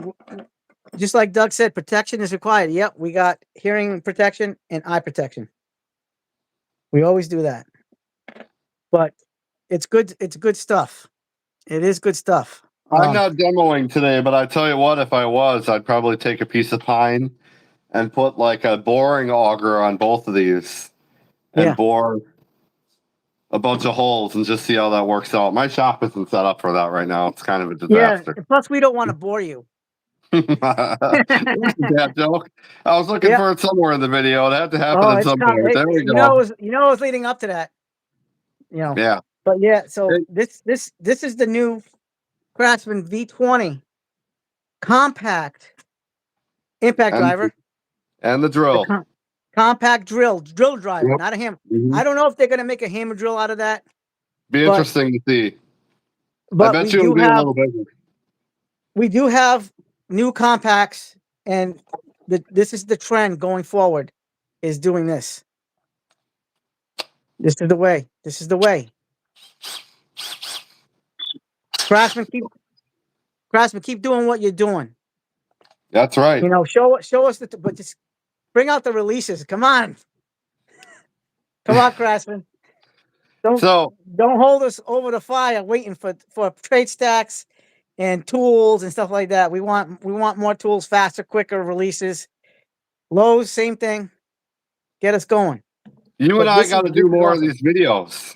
Speaker 1: just like Doug said, protection is required. Yep, we got hearing protection and eye protection. We always do that. But it's good. It's good stuff. It is good stuff.
Speaker 2: I'm not demoing today, but I tell you what, if I was, I'd probably take a piece of pine and put like a boring auger on both of these and
Speaker 1: Yeah.
Speaker 2: bore a bunch of holes and just see how that works out. My shop isn't set up for that right now. It's kind of a
Speaker 1: Yeah.
Speaker 2: disaster.
Speaker 1: Plus, we don't want to bore you.
Speaker 2: That joke. I was looking
Speaker 1: Yeah.
Speaker 2: for it somewhere in the video. It had to happen
Speaker 1: Oh,
Speaker 2: at
Speaker 1: it's
Speaker 2: some point. There we
Speaker 1: you
Speaker 2: go.
Speaker 1: know, it was leading up to that. You know.
Speaker 2: Yeah.
Speaker 1: But yeah, so
Speaker 2: Hey.
Speaker 1: this is the new Craftsman V20 compact impact
Speaker 2: And
Speaker 1: driver.
Speaker 2: and the
Speaker 1: The
Speaker 2: drill.
Speaker 1: compact drill driver,
Speaker 2: Yep.
Speaker 1: not a hammer.
Speaker 2: Mhm.
Speaker 1: I don't know if they're gonna make a hammer drill out of that,
Speaker 2: Be
Speaker 1: but
Speaker 2: interesting to see. I
Speaker 1: but
Speaker 2: bet you it'll be a little bigger.
Speaker 1: we do have new compacts, and this is the trend going forward, is doing this. This is the way. This is the way. Craftsman, keep doing what you're doing.
Speaker 2: That's right.
Speaker 1: You know, show us but just bring out the releases. Come on, Craftsman. Don't
Speaker 2: So
Speaker 1: don't hold us over the fire waiting for trade stacks and tools and stuff like that. We want more tools, faster, quicker releases. Lowe's, same thing. Get us going.
Speaker 2: you and
Speaker 1: But
Speaker 2: I got to
Speaker 1: this
Speaker 2: do
Speaker 1: is
Speaker 2: more of
Speaker 1: awesome.
Speaker 2: these videos.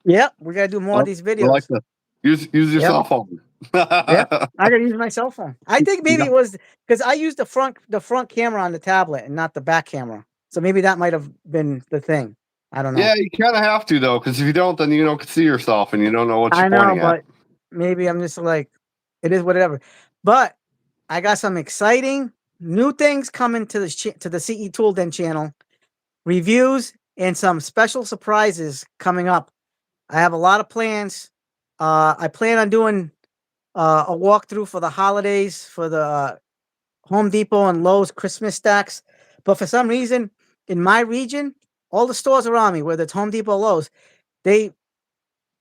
Speaker 1: Yep, we gotta do more of these
Speaker 2: I like
Speaker 1: videos.
Speaker 2: to use your
Speaker 1: Yep.
Speaker 2: cell phone.
Speaker 1: Yep, I gotta use my cell phone. I think maybe
Speaker 2: Yep.
Speaker 1: it was because I used the front camera on the tablet and not the back camera. So maybe that might have been the thing. I don't know.
Speaker 2: Yeah, you kind of have to though, because if you don't, then you don't see yourself and you don't know what
Speaker 1: I
Speaker 2: you're
Speaker 1: know,
Speaker 2: pointing at.
Speaker 1: but maybe I'm just like, it is whatever. But I got some exciting new things coming to the CE Tool Den channel, reviews and some special surprises coming up. I have a lot of plans. I plan on doing a walkthrough for the holidays for the Home Depot and Lowe's Christmas stacks. But for some reason, in my region, all the stores around me, whether it's Home Depot, Lowe's,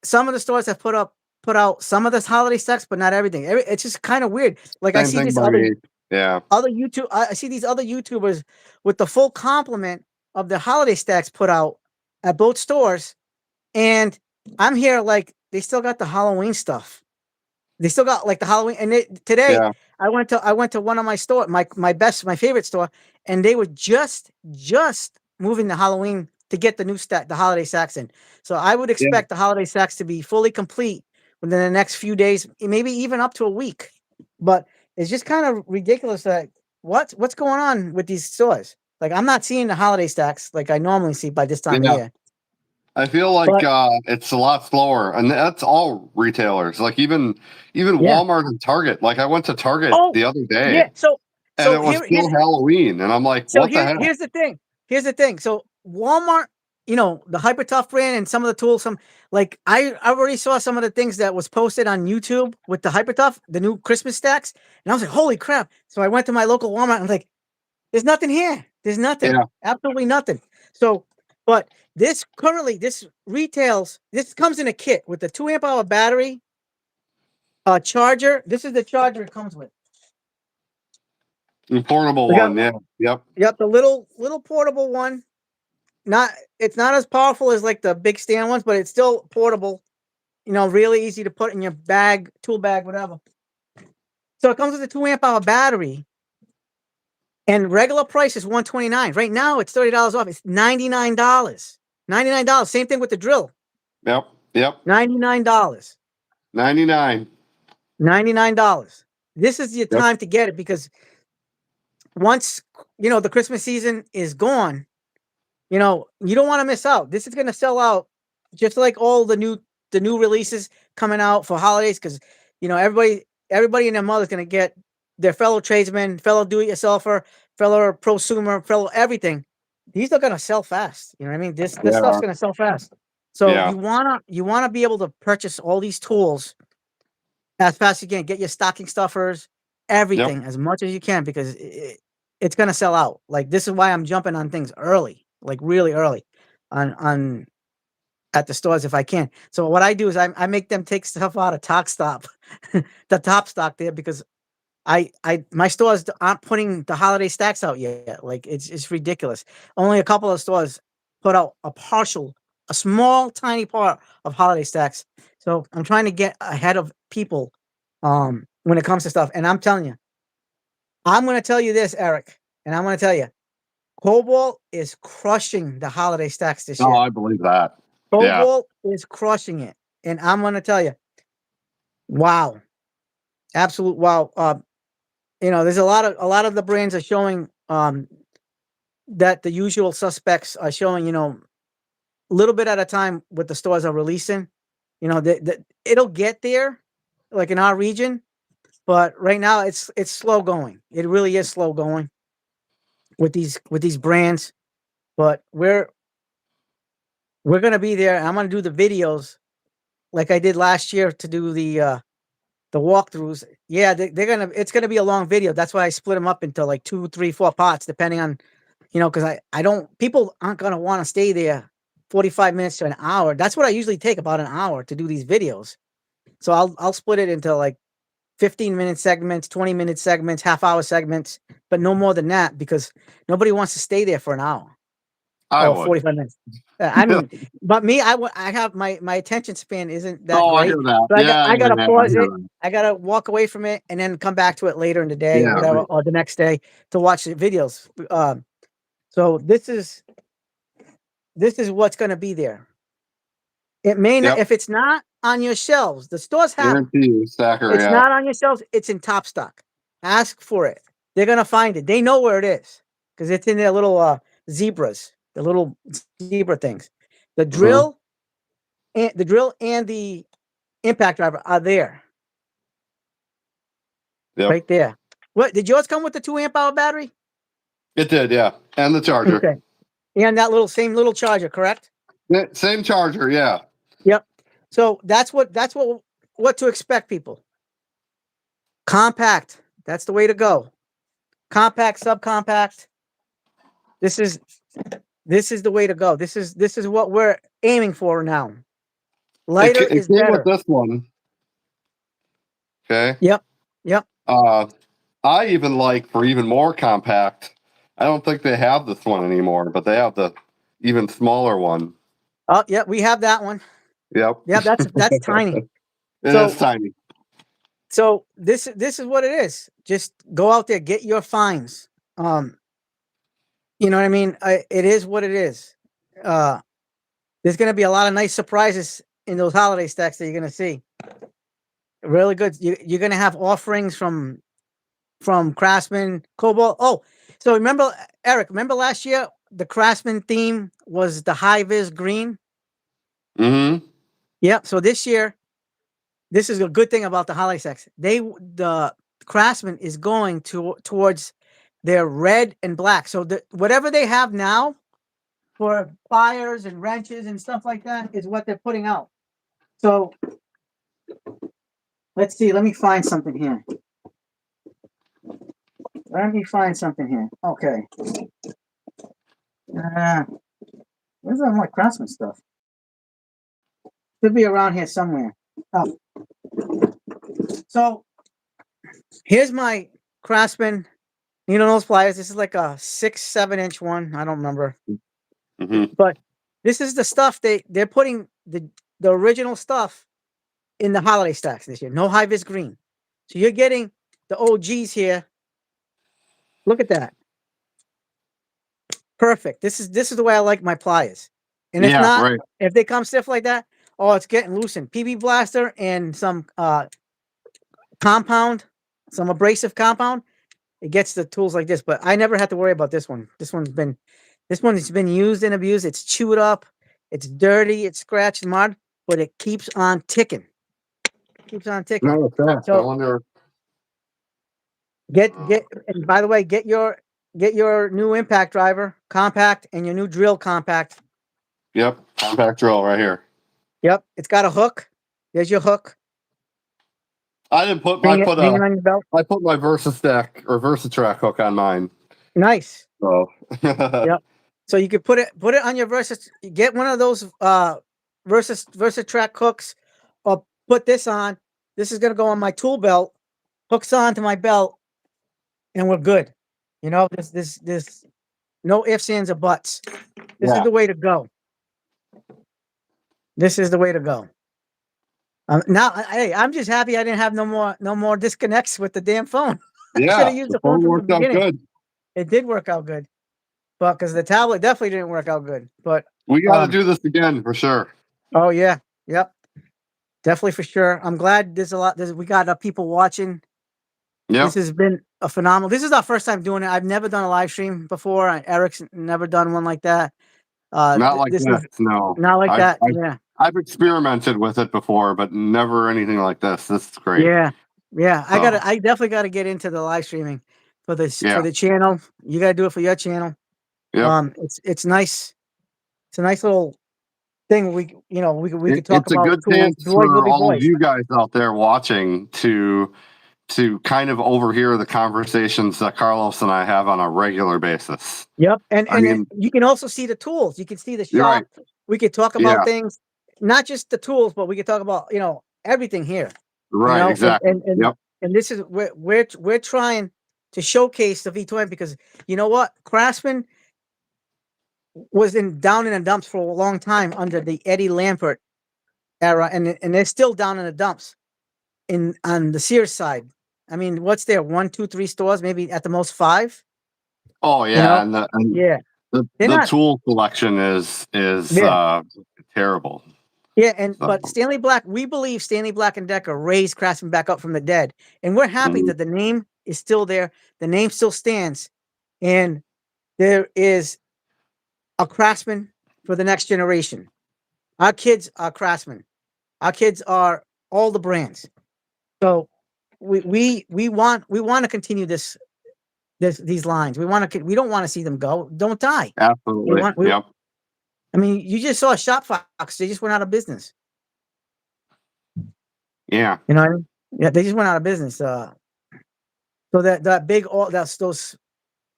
Speaker 1: some of the stores have put out some of this holiday stacks, but not everything. It's just kind of weird. Like I
Speaker 2: Same
Speaker 1: see
Speaker 2: thing
Speaker 1: this
Speaker 2: by me. Yeah.
Speaker 1: other YouTube. I see these other YouTubers with the full complement of the holiday stacks put out at both stores, and I'm here like they still got the Halloween stuff. They still got like the Halloween. And today
Speaker 2: Yeah.
Speaker 1: I went to one of my my favorite store, and they were just moving the Halloween to get the new stack, the holiday stacks in. So I would
Speaker 2: Yeah.
Speaker 1: expect the holiday stacks to be fully complete within the next few days, maybe even up to a week. But it's just kind of ridiculous that what's going on with these stores. Like I'm not seeing the holiday stacks like I normally see by this time of
Speaker 2: Yeah.
Speaker 1: year.
Speaker 2: I feel like
Speaker 1: But
Speaker 2: it's a lot slower, and that's all retailers. Like even
Speaker 1: yeah.
Speaker 2: Walmart and Target. Like I went to Target
Speaker 1: Oh
Speaker 2: the other day,
Speaker 1: yeah. So
Speaker 2: and
Speaker 1: so
Speaker 2: it was
Speaker 1: here's
Speaker 2: still Halloween, and I'm like,
Speaker 1: So
Speaker 2: what the heck?
Speaker 1: here's the thing. Here's the thing. So Walmart, you know, the Hyper Tough brand and some of the tools, like I already saw some of the things that was posted on YouTube with the Hyper Tough, the new Christmas stacks, and I was like, holy crap! So I went to my local Walmart and I was like, there's nothing here. There's nothing.
Speaker 2: Yeah.
Speaker 1: Absolutely nothing. So, but this retails. This comes in a kit with the 2 amp hour battery, charger. This is the charger it comes with.
Speaker 2: The portable
Speaker 1: We got-
Speaker 2: one. Yeah. Yep.
Speaker 1: Yep, the little portable one. It's not as powerful as like the big stand ones, but it's still portable. You know, really easy to put in your bag, tool bag, whatever. So it comes with a 2 amp hour battery, and regular price is $129. Right now it's $30 off. It's $99. $99. Same thing with the drill.
Speaker 2: Yep. Yep.
Speaker 1: $99.
Speaker 2: 99.
Speaker 1: $99. This is your time to get it because once the Christmas season is gone, you don't want to miss out. This is going to sell out just like all the new releases coming out for holidays because everybody and their mother is going to get their fellow tradesman, fellow do-it-yourselfer, fellow prosumer, fellow everything. These are going to sell fast. You know what I mean? This stuff's going to sell fast. So you wanna be able to purchase all these tools as fast as you can. Get your stocking stuffers, everything as much as you can because it's going to sell out. Like this is why I'm jumping on things early, like really early on at the stores if I can. So what I do is I make them take stuff out of Talk Stop, the top stock there because My stores aren't putting the holiday stacks out yet. Like it's ridiculous. Only a couple of stores put out a small, tiny part of holiday stacks. So I'm trying to get ahead of people, when it comes to stuff. And I'm telling you, I'm going to tell you this, Eric, and I'm going to tell you, Cobalt is crushing the holiday stacks this
Speaker 2: Oh,
Speaker 1: year.
Speaker 2: I believe that. Yeah.
Speaker 1: Cobalt is crushing it, and I'm going to tell you, wow, absolute wow. There's a lot of the brands are showing that the usual suspects are showing, a little bit at a time what the stores are releasing. It'll get there, like in our region, but right now it's slow going. It really is slow going with these brands. But we're gonna be there. And I'm gonna do the videos like I did last year to do the walkthroughs. Yeah, it's gonna be a long video. That's why I split them up into like 2, 3, 4 parts, depending on, because I don't people aren't gonna want to stay there 45 minutes to an hour. That's what I usually take, about an hour to do these videos. So I'll split it into like 15-minute segments, 20-minute segments, half-hour segments, but no more than that, because nobody wants to stay there for an hour
Speaker 2: I
Speaker 1: or
Speaker 2: would.
Speaker 1: 45 minutes. I mean, but me, I have my attention span isn't that
Speaker 2: Oh, I
Speaker 1: great.
Speaker 2: hear that.
Speaker 1: So
Speaker 2: Yeah,
Speaker 1: I gotta
Speaker 2: yeah,
Speaker 1: pause
Speaker 2: I hear
Speaker 1: it.
Speaker 2: that.
Speaker 1: I gotta walk away from it and then come back to it later in the day,
Speaker 2: Yeah,
Speaker 1: whatever,
Speaker 2: right.
Speaker 1: or the next day to watch the videos. So this is what's gonna be there. It may not,
Speaker 2: Yep.
Speaker 1: if it's not on your shelves, the stores have them.
Speaker 2: Guarantee you, Stacker.
Speaker 1: It's
Speaker 2: Yeah.
Speaker 1: not on your shelves, it's in top stock. Ask for it. They're gonna find it. They know where it is because it's in their little zebras, the little zebra things. The
Speaker 2: Mhm.
Speaker 1: drill and the impact driver are there,
Speaker 2: Yep.
Speaker 1: right there. What did yours come with the 2 amp hour battery?
Speaker 2: It did. Yeah, and the charger.
Speaker 1: Okay. And that same little charger, correct?
Speaker 2: Yeah, same charger. Yeah.
Speaker 1: Yep. So that's what to expect, people. Compact. That's the way to go. Compact, subcompact. This is the way to go. This is what we're aiming for now. Lighter
Speaker 2: It
Speaker 1: is
Speaker 2: came with
Speaker 1: better.
Speaker 2: this one. Okay.
Speaker 1: Yep. Yep.
Speaker 2: I even like, for even more compact. I don't think they have this one anymore, but they have the even smaller one.
Speaker 1: Oh, yeah, we have that one.
Speaker 2: Yep.
Speaker 1: Yeah, that's tiny.
Speaker 2: It is tiny.
Speaker 1: So this is what it is. Just go out there, get your finds. You know what I mean? It is what it is. There's going to be a lot of nice surprises in those holiday stacks that you're going to see. Really good. You're going to have offerings from Craftsman, Cobalt. Oh, so remember, Eric? Remember last year the Craftsman theme was the high vis green.
Speaker 2: Mm-hmm.
Speaker 1: Yep. So this year, this is a good thing about the holiday stacks. The Craftsman is going towards their red and black. So whatever they have now for pliers and wrenches and stuff like that is what they're putting out. So let's see. Let me find something here. Okay. Where's all my Craftsman stuff? Should be around here somewhere. Oh. So here's my Craftsman. Those pliers. This is like a 6-7 inch one. I don't remember.
Speaker 2: Mm-hmm.
Speaker 1: But this is the stuff they're putting the original stuff in the holiday stacks this year. No high vis green. So you're getting the OGs here. Look at that. Perfect. This is the way I like my pliers. And if
Speaker 2: Yeah,
Speaker 1: not,
Speaker 2: right.
Speaker 1: if they come stiff like that, oh, it's getting loosened. PB blaster and some compound, some abrasive compound. It gets the tools like this, but I never had to worry about this one. This one's been used and abused. It's chewed up, it's dirty, it's scratched and mud, but it keeps on ticking. Keeps on ticking.
Speaker 2: No, it's fast. I
Speaker 1: So
Speaker 2: wonder.
Speaker 1: and by the way, get your new impact driver compact and your new drill compact.
Speaker 2: Yep, compact drill right here.
Speaker 1: Yep, it's got a hook. There's your hook.
Speaker 2: I didn't put.
Speaker 1: Hanging on your belt.
Speaker 2: I put my VersaStack or VersaTrack hook on mine.
Speaker 1: Nice.
Speaker 2: So.
Speaker 1: Yep. So you could put it on your get one of those VersaTrack hooks, or put this on. This is gonna go on my tool belt, hooks onto my belt, and we're good. You know, this no ifs, ands, or buts. This is
Speaker 2: Yeah.
Speaker 1: the way to go. This is the way to go. Now, hey, I'm just happy I didn't have no more disconnects with the damn phone. I should
Speaker 2: Yeah.
Speaker 1: have used
Speaker 2: The
Speaker 1: the phone
Speaker 2: phone
Speaker 1: from the
Speaker 2: worked out
Speaker 1: beginning.
Speaker 2: good.
Speaker 1: It did work out good, but because the tablet definitely didn't work out good. But
Speaker 2: We got to do this again for sure.
Speaker 1: oh yeah, yep, definitely for sure. I'm glad there's a lot. We got people watching.
Speaker 2: Yep.
Speaker 1: This has been a phenomenal. This is our first time doing it. I've never done a live stream before. Eric's never done one like that.
Speaker 2: Not like
Speaker 1: This
Speaker 2: this.
Speaker 1: is
Speaker 2: No.
Speaker 1: not like
Speaker 2: I've,
Speaker 1: that.
Speaker 2: I've,
Speaker 1: Yeah,
Speaker 2: I've experimented with it before, but never anything like this. This is great.
Speaker 1: yeah, yeah.
Speaker 2: So,
Speaker 1: I definitely gotta get into the live streaming for this
Speaker 2: yeah.
Speaker 1: for the channel. You gotta do it for your channel.
Speaker 2: Yep.
Speaker 1: It's nice. It's a nice little thing. We could talk
Speaker 2: It's a
Speaker 1: about
Speaker 2: good
Speaker 1: tools.
Speaker 2: chance
Speaker 1: Boys will
Speaker 2: for
Speaker 1: be
Speaker 2: all of
Speaker 1: boys.
Speaker 2: you guys out there watching to kind of overhear the conversations that Carlos and I have on a regular basis.
Speaker 1: Yep, and
Speaker 2: I mean,
Speaker 1: you can also see the tools. You can see the
Speaker 2: you're
Speaker 1: shop.
Speaker 2: right.
Speaker 1: We could talk about
Speaker 2: Yeah.
Speaker 1: things, not just the tools, but we could talk about everything here.
Speaker 2: Right. Exactly. Yep.
Speaker 1: And this is we're trying to showcase the V20 because you know what, Craftsman was down in the dumps for a long time under the Eddie Lampert era, and they're still down in the dumps on the Sears side. I mean, what's there? 1, 2, 3 stores, maybe at the most 5.
Speaker 2: Oh
Speaker 1: You
Speaker 2: yeah,
Speaker 1: know,
Speaker 2: and
Speaker 1: yeah, they're
Speaker 2: the
Speaker 1: not.
Speaker 2: tool collection is
Speaker 1: Yeah,
Speaker 2: terrible.
Speaker 1: yeah, and
Speaker 2: So,
Speaker 1: but Stanley Black, we believe Stanley Black and Decker raised Craftsman back up from the dead, and we're happy
Speaker 2: mhm.
Speaker 1: that the name is still there. The name still stands, and there is a Craftsman for the next generation. Our kids are Craftsman. Our kids are all the brands. So we want to continue these lines. We don't want to see them go. Don't die. We
Speaker 2: Absolutely.
Speaker 1: want we.
Speaker 2: Yep.
Speaker 1: I mean, you just saw Shop Fox. They just went out of business.
Speaker 2: Yeah.
Speaker 1: You know what I mean? Yeah, they just went out of business. So that big all that's those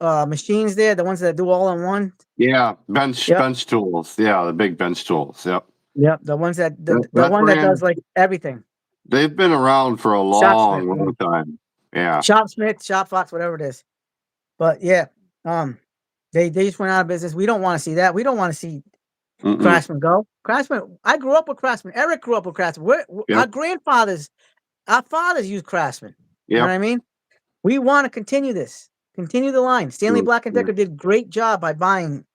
Speaker 1: machines there, the ones that do all in one.
Speaker 2: Yeah. Bench
Speaker 1: Yep,
Speaker 2: tools. Yeah, the big bench tools. Yep.
Speaker 1: yep. The ones that the
Speaker 2: That
Speaker 1: one that does
Speaker 2: brand,
Speaker 1: like everything.
Speaker 2: they've been around for a
Speaker 1: Shop Smith,
Speaker 2: long,
Speaker 1: yeah.
Speaker 2: long time. Yeah.
Speaker 1: Shop Smith, Shop Fox, whatever it is. But yeah, they just went out of business. We don't want to see that. We don't want to see
Speaker 2: Mm-mm.
Speaker 1: Craftsman go. Craftsman. I grew up with Craftsman. Eric grew up with Craftsman. Our
Speaker 2: Yep.
Speaker 1: grandfathers, our fathers used Craftsman. You know what
Speaker 2: Yep.
Speaker 1: I mean? We want to continue this. Continue the line. Stanley Black and
Speaker 2: Yeah.
Speaker 1: Decker did a great job by buying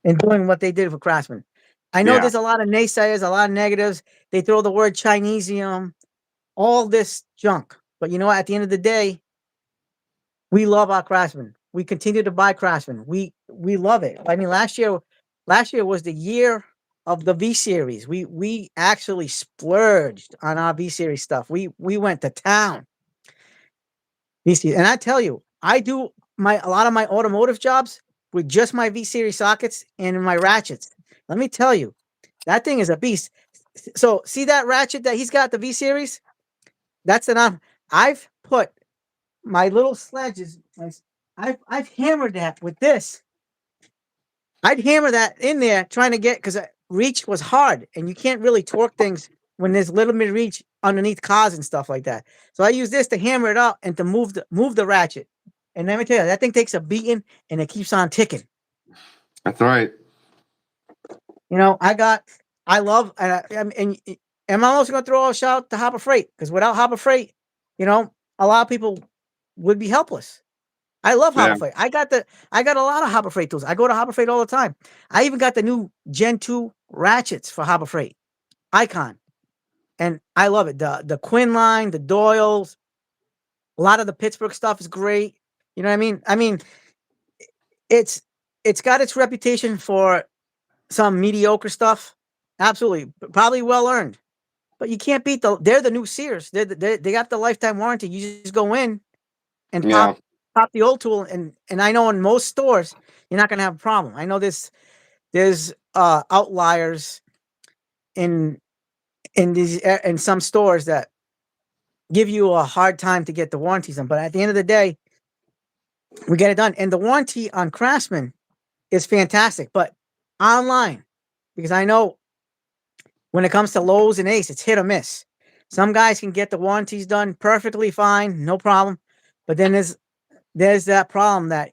Speaker 1: and doing what they did for Craftsman. I know
Speaker 2: Yeah.
Speaker 1: there's a lot of naysayers, a lot of negatives. They throw the word Chinesium, all this junk. But you know what? At the end of the day, we love our Craftsman. We continue to buy Craftsman. We love it. I mean, last year was the year of the V series. We actually splurged on our V series stuff. We went to town. And I tell you, I do a lot of my automotive jobs with just my V series sockets and my ratchets. Let me tell you, that thing is a beast. So see that ratchet that he's got, the V series? That's enough. I've put my little sledges. I've hammered that with this. I'd hammer that in there trying to get because reach was hard, and you can't really torque things when there's little bit of reach underneath cars and stuff like that. So I use this to hammer it out and to move the ratchet. And let me tell you, that thing takes a beating and it keeps on ticking.
Speaker 2: That's right.
Speaker 1: You know, I love, and I'm also going to throw a shout out to Hopper Freight because without Hopper Freight, you know, a lot of people would be helpless. I love
Speaker 2: Yeah.
Speaker 1: Hopper Freight. I got a lot of Hopper Freight tools. I go to Hopper Freight all the time. I even got the new Gen 2 ratchets for Hopper Freight, Icon. And I love it. The Quinn line, the Doyles, a lot of the Pittsburgh stuff is great. You know what I mean? I mean, it's got its reputation for some mediocre stuff. Absolutely. Probably well earned. But you can't beat they're the new Sears. They got the lifetime warranty. You just go in and
Speaker 2: Yeah.
Speaker 1: pop the old tool, and I know in most stores you're not going to have a problem. I know there's outliers in in some stores that give you a hard time to get the warranties on, but at the end of the day, we get it done. And the warranty on Craftsman is fantastic, but online, because I know when it comes to Lowe's and Ace, it's hit or miss. Some guys can get the warranties done perfectly fine, no problem, but then there's there's that problem that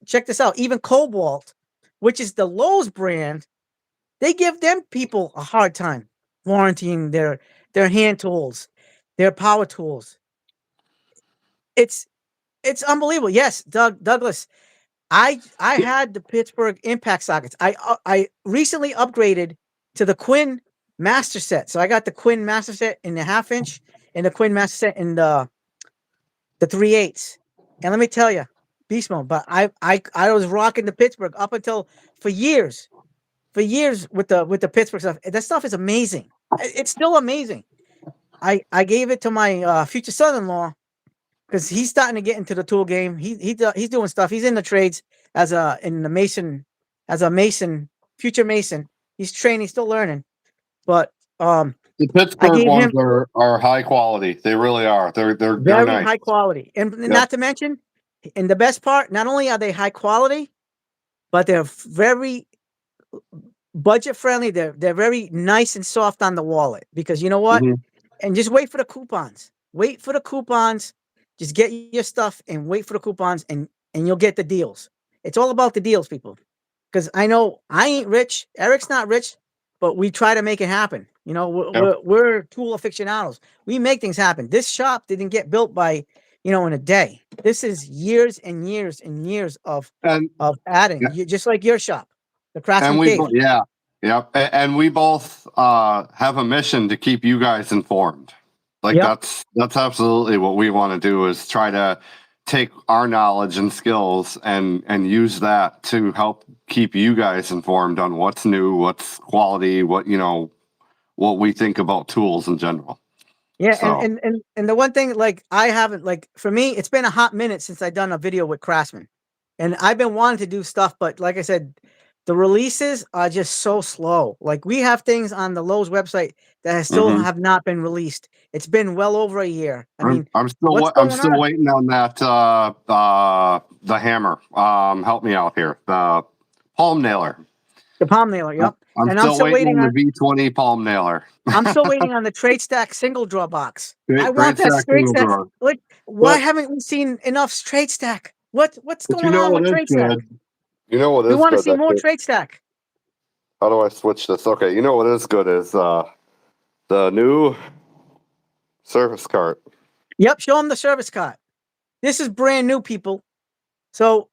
Speaker 1: check this out. Even Cobalt, which is the Lowe's brand, they give them people a hard time warranting their hand tools, their power tools. It's unbelievable. Yes, Douglas. I had the Pittsburgh impact sockets. I recently upgraded to the Quinn Master Set. So I got the Quinn Master Set in the 1/2 inch and the Quinn Master Set in the 3/8. And let me tell you, beast mode. But I was rocking the Pittsburgh up until for years with the Pittsburgh stuff. That stuff is amazing. It's still amazing. I gave it to my future son-in-law because he's starting to get into the tool game. He's doing stuff. He's in the trades as a mason, future mason. He's training, still learning. But
Speaker 2: The
Speaker 1: I
Speaker 2: Pittsburgh
Speaker 1: gave
Speaker 2: ones
Speaker 1: him
Speaker 2: are high quality. They really are. They're
Speaker 1: very
Speaker 2: nice.
Speaker 1: high quality, and not to mention, and the best part, not only are they high quality, but they're very budget friendly. They're very nice and soft on the wallet because you know what?
Speaker 2: Mhm.
Speaker 1: And just wait for the coupons. Wait for the coupons. Just get your stuff and wait for the coupons, and you'll get the deals. It's all about the deals, people. Because I know I ain't rich. Eric's not rich, but we try to make it happen. You know, we're tool aficionados. We make things happen. This shop didn't get built by, in a day. This is years and years and years of
Speaker 2: And
Speaker 1: adding. Just like your shop, the Craftsman
Speaker 2: we
Speaker 1: Cave.
Speaker 2: yep. And we both have a mission to keep you guys informed. Like that's absolutely what we want to do is try to take our knowledge and skills and use that to help keep you guys informed on what's new, what's quality, what we think about tools in general.
Speaker 1: Yeah,
Speaker 2: So.
Speaker 1: and the one thing, like, I haven't, like, for me, it's been a hot minute since I've done a video with Craftsman, and I've been wanting to do stuff, but like I said, the releases are just so slow. Like, we have things on the Lowe's website that still have not been released. It's been well over a year. I mean,
Speaker 2: I'm still waiting on that the hammer. Help me out here. The palm nailer.
Speaker 1: The palm nailer, yep.
Speaker 2: I'm still waiting on the V20 palm nailer.
Speaker 1: I'm still waiting on the trade stack single draw box. I
Speaker 2: Trade
Speaker 1: want that
Speaker 2: stack
Speaker 1: trade
Speaker 2: single
Speaker 1: stack.
Speaker 2: drawer.
Speaker 1: Like, why haven't we seen enough trade stack? What's going on with trade stack?
Speaker 2: You know what is
Speaker 1: We want to
Speaker 2: good,
Speaker 1: see more trade stack.
Speaker 2: How do I switch this? Okay, you know what is good is the new service cart.
Speaker 1: Yep, show them the service cart. This is brand new, people. So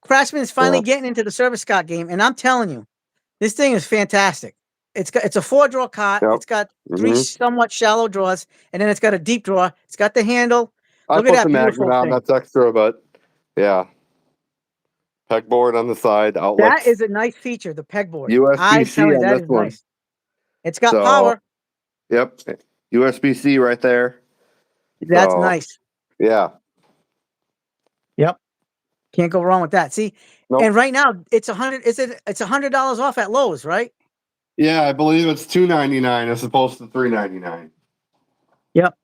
Speaker 1: Craftsman is finally getting into the service cart game, and I'm telling you, this thing is fantastic. It's a 4-drawer cart. It's got 3 somewhat shallow drawers, and then it's got a deep drawer. It's got the handle. Look at that beautiful thing.
Speaker 2: That's extra, but yeah. Pegboard on the side, outlets.
Speaker 1: That is a nice feature, the pegboard.
Speaker 2: USB-C on
Speaker 1: that
Speaker 2: this one.
Speaker 1: nice. It's got power.
Speaker 2: Yep. USB-C right there.
Speaker 1: That's nice.
Speaker 2: Yeah.
Speaker 1: Yep. Can't go wrong with that. See, and right now it's $100 off at Lowe's, right?
Speaker 2: Yeah, I believe it's $2.99 as opposed to $3.99.
Speaker 1: Yep.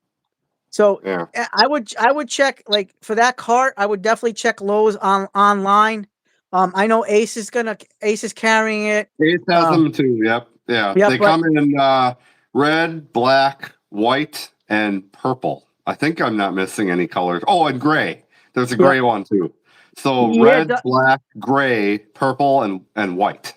Speaker 1: So
Speaker 2: yeah.
Speaker 1: I would check, like, for that cart. I would definitely check Lowe's online. I know Ace is carrying it.
Speaker 2: Ace has them too. Yep. Yeah. They come in red, black, white, and purple. I think I'm not missing any colors. Oh, and gray. There's a gray one too. So red, black, gray, purple, and white.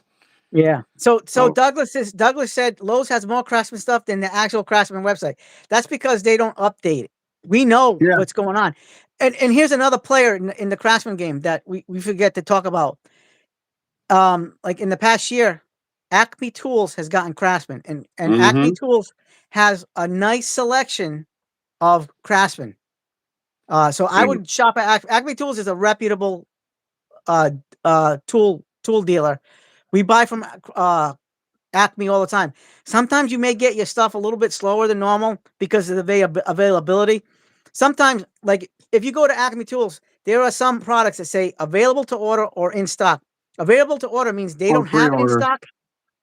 Speaker 1: Yeah. So Douglas said Lowe's has more Craftsman stuff than the actual Craftsman website. That's because they don't update it. We know what's going on. And here's another player in the Craftsman game that we forget to talk about. Like in the past year, Acme Tools has gotten Craftsman, and Acme Tools has a nice selection of Craftsman. So I would shop at Acme Tools. Is a reputable tool dealer. We buy from Acme all the time. Sometimes you may get your stuff a little bit slower than normal because of the availability. Sometimes, like, if you go to Acme Tools, there are some products that say available to order or in stock. Available to order means they don't have it in stock,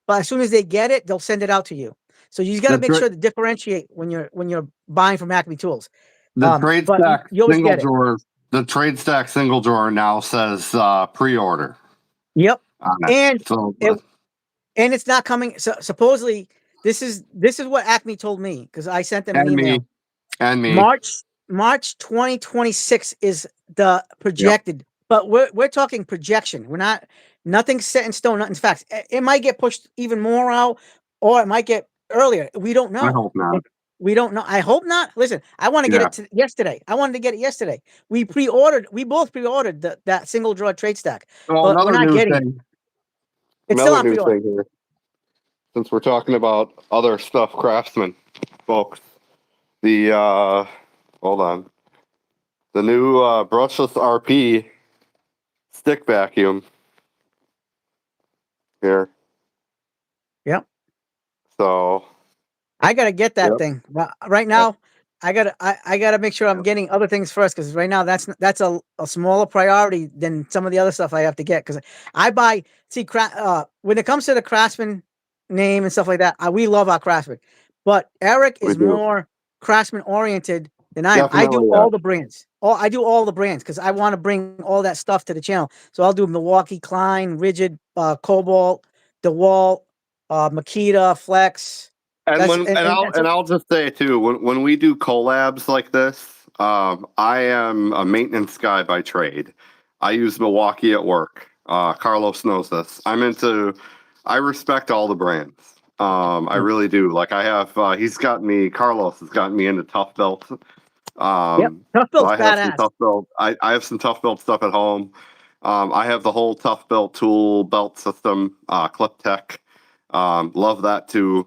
Speaker 1: but as soon as they get it, they'll send it out to you. So you got to make sure to differentiate when you're buying from Acme Tools.
Speaker 2: The trade stack single drawer. The trade stack single drawer now says pre-order.
Speaker 1: Yep, and it's not coming. So supposedly this is what Acme told me, because I sent them an email.
Speaker 2: And me.
Speaker 1: March 2026 is the projected, but we're talking projection. We're not nothing's set in stone, nothing's facts. It might get pushed even more out, or it might get earlier. We don't
Speaker 2: I
Speaker 1: know.
Speaker 2: hope not.
Speaker 1: We don't know. I hope not. Listen, I want to get it yesterday. I wanted to get it yesterday. We both pre-ordered that single draw trade stack,
Speaker 2: Well,
Speaker 1: but we're
Speaker 2: another
Speaker 1: not
Speaker 2: new
Speaker 1: getting it.
Speaker 2: thing.
Speaker 1: It's still
Speaker 2: Another
Speaker 1: on
Speaker 2: new
Speaker 1: pre-order.
Speaker 2: thing here, since we're talking about other stuff, Craftsman, folks. The hold on, the new brushless RP stick vacuum here.
Speaker 1: Yep.
Speaker 2: So
Speaker 1: I gotta get that
Speaker 2: Yep.
Speaker 1: thing. But right now, I gotta make sure I'm getting other things first, because right now that's a smaller priority than some of the other stuff I have to get. Because I buy when it comes to the Craftsman name and stuff like that, we love our Craftsman, but Eric
Speaker 2: we
Speaker 1: is
Speaker 2: do
Speaker 1: more Craftsman oriented than I am. I do
Speaker 2: definitely
Speaker 1: all the brands. I do all the brands because I want to bring all that stuff to the channel. So I'll do Milwaukee, Klein, Rigid, Cobalt, DeWalt, Makita, Flex.
Speaker 2: And
Speaker 1: That's
Speaker 2: when
Speaker 1: and that's
Speaker 2: I'll just say too, when we do collabs like this, I am a maintenance guy by trade. I use Milwaukee at work. Carlos knows this. I respect all the brands. I really do. Like I have, Carlos has gotten me into Tough Belt.
Speaker 1: Yep. Tough
Speaker 2: So
Speaker 1: Belt's
Speaker 2: I have some
Speaker 1: badass.
Speaker 2: Tough Belt. I have some Tough Belt stuff at home. I have the whole Tough Belt tool belt system, Clip Tech. Love that too.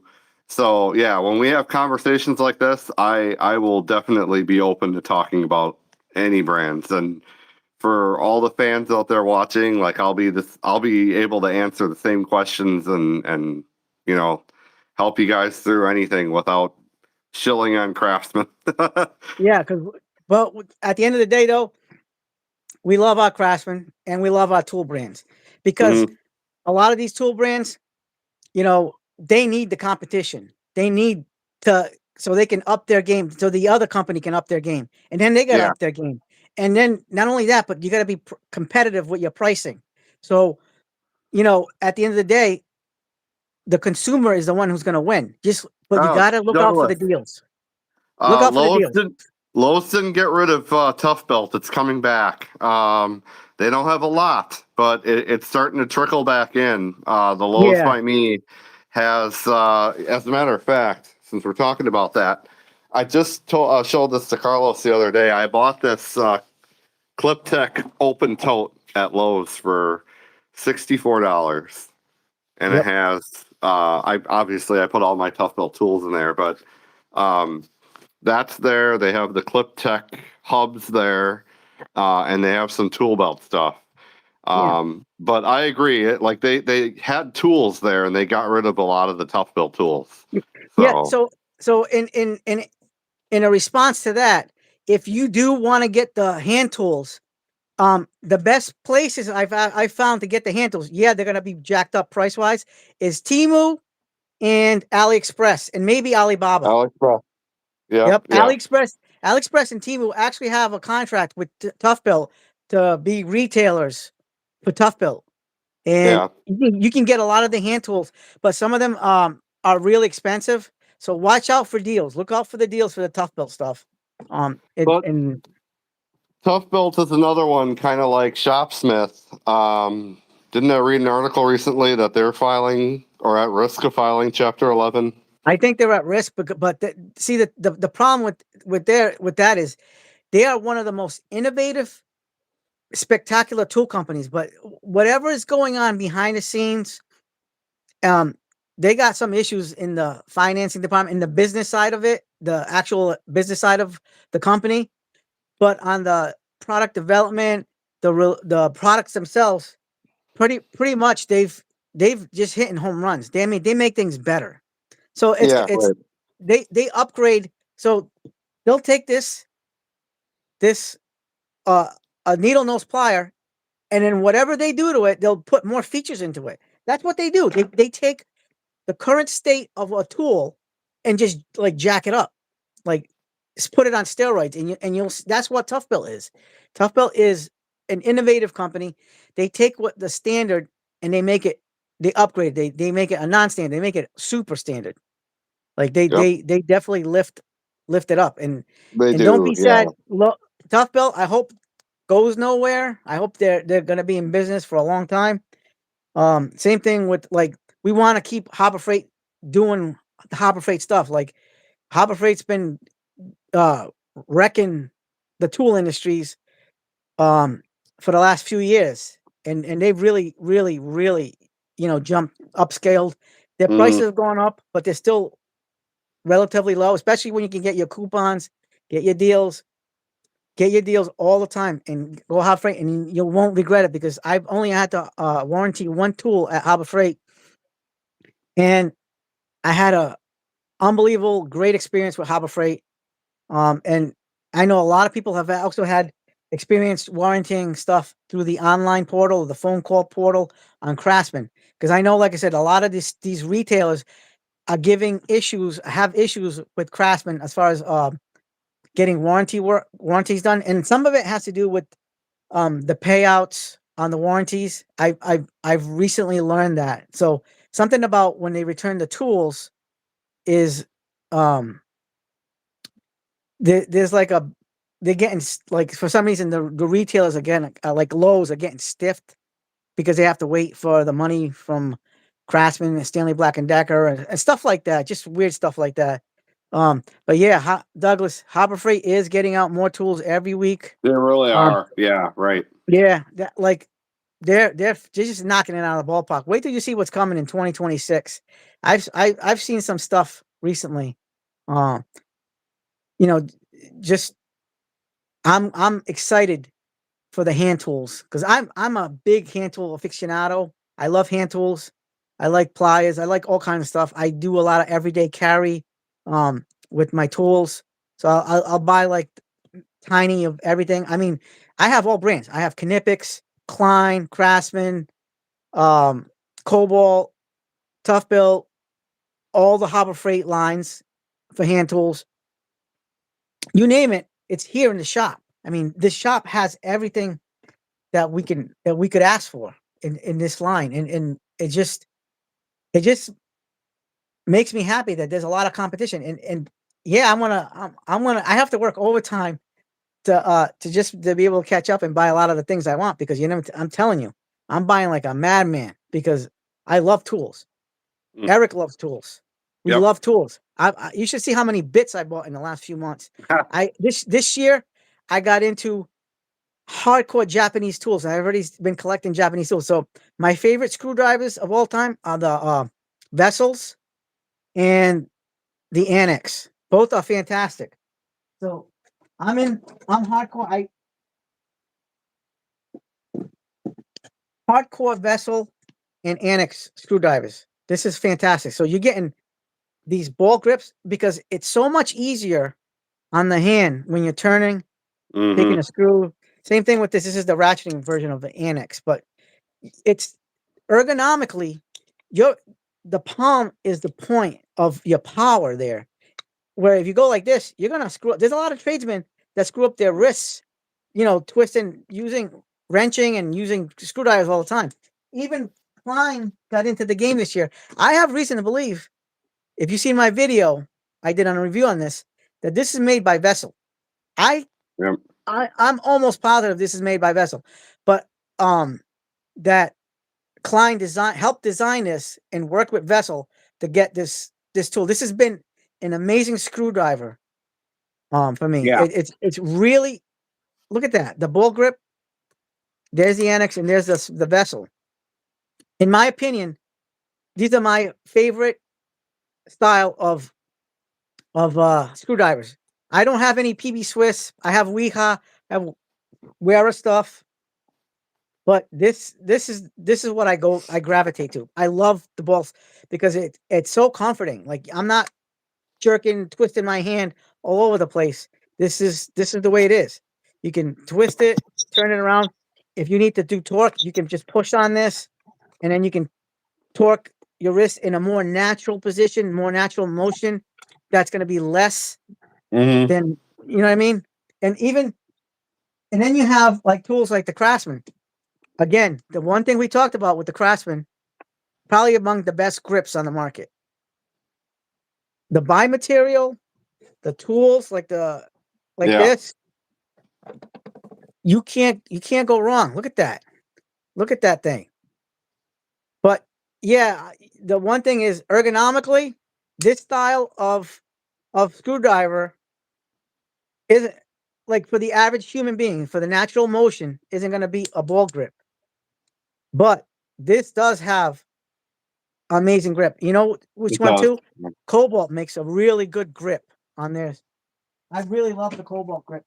Speaker 2: So yeah, when we have conversations like this, I will definitely be open to talking about any brands. And for all the fans out there watching, like I'll be able to answer the same questions and you know help you guys through anything without shilling on Craftsman.
Speaker 1: Yeah, but at the end of the day, though, we love our Craftsman and we love our tool brands, because
Speaker 2: Mhm.
Speaker 1: a lot of these tool brands, they need the competition. They need to, so they can up their game, so the other company can up their game, and then they got to
Speaker 2: Yeah.
Speaker 1: up their game. And then not only that, but you got to be competitive with your pricing. So, at the end of the day, the consumer is the one who's going to win. But you
Speaker 2: Oh,
Speaker 1: got to look out for the
Speaker 2: Douglas.
Speaker 1: deals. Look out for the deals.
Speaker 2: Lowe's didn't get rid of Tough Belt. It's coming back. They don't have a lot, but it's starting to trickle back in. The Lowe's
Speaker 1: Yeah.
Speaker 2: by me has, as a matter of fact, since we're talking about that, I just showed this to Carlos the other day. I bought this Clip Tech open tote at Lowe's for $64, and it
Speaker 1: Yep.
Speaker 2: has. I put all my Tough Belt tools in there, but. That's there. They have the Clip Tech hubs there, and they have some tool belt stuff. But I agree. Like they had tools there, and they got rid of a lot of the tough built tools.
Speaker 1: Yeah.
Speaker 2: So
Speaker 1: So in a response to that, if you do want to get the hand tools, the best places I found to get the hand tools, they're gonna be jacked up price wise, is Temu and AliExpress and maybe Alibaba.
Speaker 2: Alex, bro. Yeah,
Speaker 1: Yep,
Speaker 2: yeah,
Speaker 1: AliExpress and Temu actually have a contract with Tough Belt to be retailers for Tough Belt, and
Speaker 2: yeah.
Speaker 1: you can get a lot of the hand tools, but some of them are really expensive. So watch out for deals. Look out for the deals for the Tough Belt stuff.
Speaker 2: But
Speaker 1: And
Speaker 2: tough belt is another one, kind of like Shopsmith. Didn't I read an article recently that they're filing or at risk of filing Chapter 11?
Speaker 1: I think they're at risk, but see the problem with that is they are one of the most innovative, spectacular tool companies. But whatever is going on behind the scenes, they got some issues in the financing department, in the business side of it, the actual business side of the company. But on the product development, the products themselves, pretty much they've just hitting home runs. They make things better. So
Speaker 2: Yeah,
Speaker 1: it's
Speaker 2: right.
Speaker 1: they upgrade. So they'll take this a needle nose plier, and then whatever they do to it, they'll put more features into it. That's what they do. They take the current state of a tool and just like jack it up, like just put it on steroids, and you'll that's what Tough Belt is. Tough Belt is an innovative company. They take what the standard and they upgrade. They make it a non-standard. They make it super standard. Like
Speaker 2: Yep.
Speaker 1: they definitely lift lift it up. And
Speaker 2: They
Speaker 1: don't
Speaker 2: do.
Speaker 1: be
Speaker 2: Yeah.
Speaker 1: sad. Look, Tough Belt, I hope goes nowhere. I hope they're going to be in business for a long time. Same thing with like we want to keep Harbor Freight doing the Harbor Freight stuff. Like Harbor Freight's been wrecking the tool industries for the last few years, and they've really jumped upscaled. Their
Speaker 2: Mhm.
Speaker 1: prices have gone up, but they're still relatively low, especially when you can get your coupons, get your deals. Get your deals all the time and go Harbor Freight, and you won't regret it because I've only had to warranty one tool at Harbor Freight, and I had a unbelievable great experience with Harbor Freight. And I know a lot of people have also had experience warranting stuff through the online portal, the phone call portal on Craftsman. Because I know, like I said, a lot of these retailers are have issues with Craftsman as far as getting warranties done, and some of it has to do with the payouts on the warranties. I've recently learned that. So something about when they return the tools is um there's like they're getting like for some reason the retailers again like Lowe's are getting stiffed because they have to wait for the money from Craftsman and Stanley Black and Decker and stuff like that. Just weird stuff like that. But yeah, Douglas, Harbor Freight is getting out more tools every week.
Speaker 2: They really are. Yeah. Right.
Speaker 1: Yeah, like they're just knocking it out of the ballpark. Wait till you see what's coming in 2026. I've seen some stuff recently. Um, you know, just I'm excited for the hand tools because I'm a big hand tool aficionado. I love hand tools. I like pliers. I like all kinds of stuff. I do a lot of everyday carry with my tools. So I'll buy like tiny of everything. I mean, I have all brands. I have Knipex, Klein, Craftsman, um, Cobalt, Tough Built, all the Harbor Freight lines for hand tools. You name it, it's here in the shop. I mean, this shop has everything that we could ask for in this line, and it just makes me happy that there's a lot of competition. And yeah, I have to work overtime to just to be able to catch up and buy a lot of the things I want because I'm telling you, I'm buying like a madman because I love tools.
Speaker 2: Mm.
Speaker 1: Eric loves tools. We
Speaker 2: Yep.
Speaker 1: love tools. You should see how many bits I bought in the last few months. This year I got into hardcore Japanese tools. I've already been collecting Japanese tools. So my favorite screwdrivers of all time are the Vessels and the Annex. Both are fantastic. So I'm hardcore. I hardcore Vessel and Annex screwdrivers. This is fantastic. So you're getting these ball grips because it's so much easier on the hand when you're turning, taking
Speaker 2: Mm-hmm.
Speaker 1: a screw. Same thing with this. This is the ratcheting version of the Annex, but it's ergonomically, the palm is the point of your power there. Where if you go like this, you're gonna screw up. There's a lot of tradesmen that screw up their wrists, twisting, using wrenching and using screwdrivers all the time. Even Klein got into the game this year. I have reason to believe, if you see my video I did on a review on this, that this is made by Vessel. I
Speaker 2: Yep.
Speaker 1: I'm almost positive this is made by Vessel, but that Klein helped design this and work with Vessel to get this tool. This has been an amazing screwdriver for me.
Speaker 2: Yeah.
Speaker 1: It's really, look at that, the ball grip. There's the Annex and there's the Vessel. In my opinion, these are my favorite style of screwdrivers. I don't have any PB Swiss. I have Weha, I have Wera stuff. But this is what I gravitate to. I love the balls because it's so comforting. Like I'm not jerking, twisting my hand all over the place. This is the way it is. You can twist it, turn it around. If you need to do torque, you can just push on this, and then you can torque your wrist in a more natural position, more natural motion. That's going to be less
Speaker 2: Mm-hmm.
Speaker 1: than, you know what I mean. And then you have like tools like the Craftsman. Again, the one thing we talked about with the Craftsman, probably among the best grips on the market. The buy material the tools, like
Speaker 2: Yeah.
Speaker 1: this, you can't go wrong. Look at that. Look at that thing. But yeah, the one thing is ergonomically, this style of screwdriver isn't like for the average human being, for the natural motion, isn't going to be a ball grip. But this does have amazing grip. You know which
Speaker 2: It
Speaker 1: one
Speaker 2: does.
Speaker 1: too? Cobalt makes a really good grip on theirs. I really love the Cobalt grip.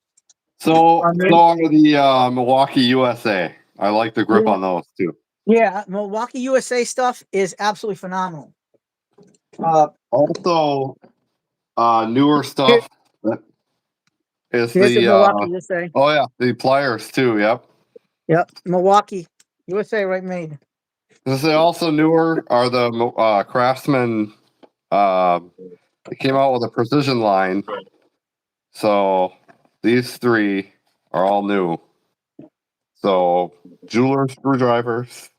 Speaker 2: So,
Speaker 1: On theirs.
Speaker 2: on to the Milwaukee USA. I like the grip
Speaker 1: Yeah.
Speaker 2: on those too.
Speaker 1: Yeah, Milwaukee USA stuff is absolutely phenomenal.
Speaker 2: Also, newer stuff is
Speaker 1: Here's the
Speaker 2: the
Speaker 1: Milwaukee USA.
Speaker 2: oh yeah, the pliers too. Yep.
Speaker 1: Yep, Milwaukee USA, right made.
Speaker 2: This is also newer are the Craftsman. They came out with a precision line. So these three are all new. So jeweler screwdrivers,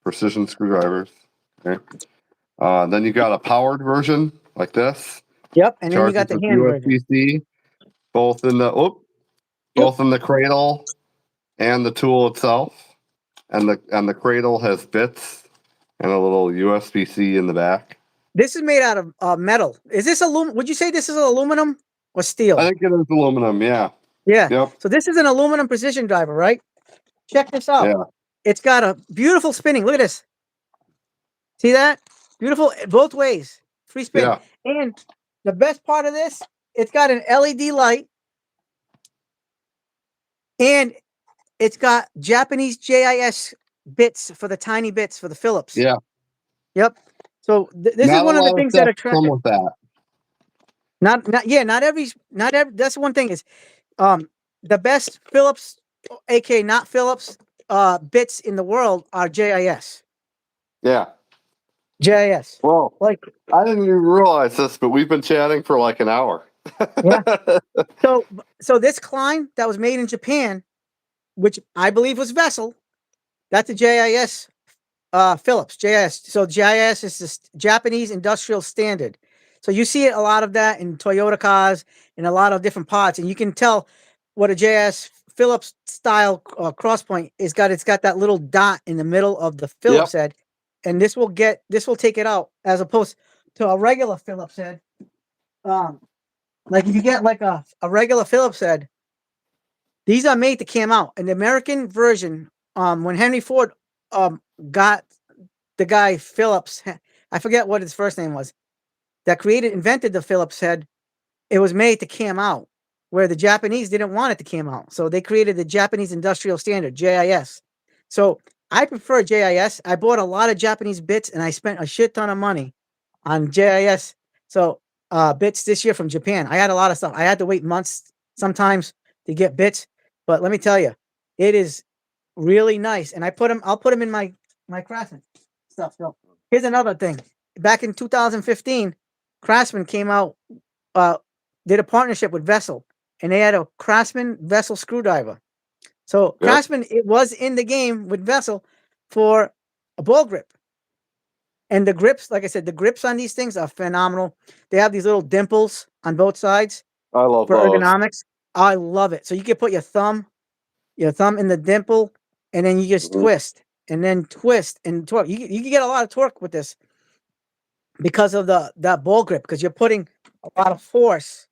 Speaker 2: precision screwdrivers. Okay. Then you got a powered version like this.
Speaker 1: Yep, and then you got
Speaker 2: Charges
Speaker 1: the
Speaker 2: with
Speaker 1: hand version.
Speaker 2: USB-C, both in the both in the cradle and the tool itself. And the cradle has bits and a little USB-C in the back.
Speaker 1: This is made out of metal. Is this aluminum? Would you say this is aluminum or steel?
Speaker 2: I think it is aluminum. Yeah.
Speaker 1: Yeah.
Speaker 2: Yep.
Speaker 1: So this is an aluminum precision driver, right? Check this out.
Speaker 2: Yeah.
Speaker 1: It's got a beautiful spinning. Look at this. See that? Beautiful both ways. Free spin.
Speaker 2: Yeah.
Speaker 1: And the best part of this, it's got an LED light. And it's got Japanese JIS bits for the tiny bits for the Phillips.
Speaker 2: Yeah.
Speaker 1: Yep. So this is
Speaker 2: Not
Speaker 1: one
Speaker 2: a
Speaker 1: of the
Speaker 2: lot
Speaker 1: things
Speaker 2: stuff
Speaker 1: that attract.
Speaker 2: come with that.
Speaker 1: Not every. That's one thing is, the best Phillips, aka not Phillips, bits in the world are JIS.
Speaker 2: Yeah.
Speaker 1: JIS.
Speaker 2: Well,
Speaker 1: Like,
Speaker 2: I didn't even realize this, but we've been chatting for like an hour.
Speaker 1: yeah. So this Klein that was made in Japan, which I believe was Vessel, that's a JIS Phillips, JIS. So JIS is the Japanese industrial standard. So you see a lot of that in Toyota cars and a lot of different parts, and you can tell what a JIS Phillips style cross point is got. It's got that little dot in the middle of the Phillips head, and this will take it out as opposed to a regular Phillips head. Like if you get like a regular Phillips head, these are made to cam out. And the American version, when Henry Ford got the guy Phillips, I forget what his first name was, that invented the Phillips head, it was made to cam out, where the Japanese didn't want it to cam out. So they created the Japanese Industrial Standard, JIS. So I prefer JIS. I bought a lot of Japanese bits and I spent a shit ton of money on JIS. So bits this year from Japan. I had a lot of stuff. I had to wait months sometimes to get bits, but let me tell you, it is really nice. And I'll put them in my Craftsman stuff. So here's another thing. Back in 2015, Craftsman came out, did a partnership with Vessel, and they had a Craftsman Vessel screwdriver. So Craftsman, it was in the game with Vessel for a ball grip. And the grips, like I said, the grips on these things are phenomenal. They have these little dimples on both sides.
Speaker 2: I love
Speaker 1: for
Speaker 2: those.
Speaker 1: ergonomics. I love it. So you can put your thumb in the dimple, and then you just twist and then twist and torque. You can get a lot of torque with this because of that ball grip, because you're putting a lot of force.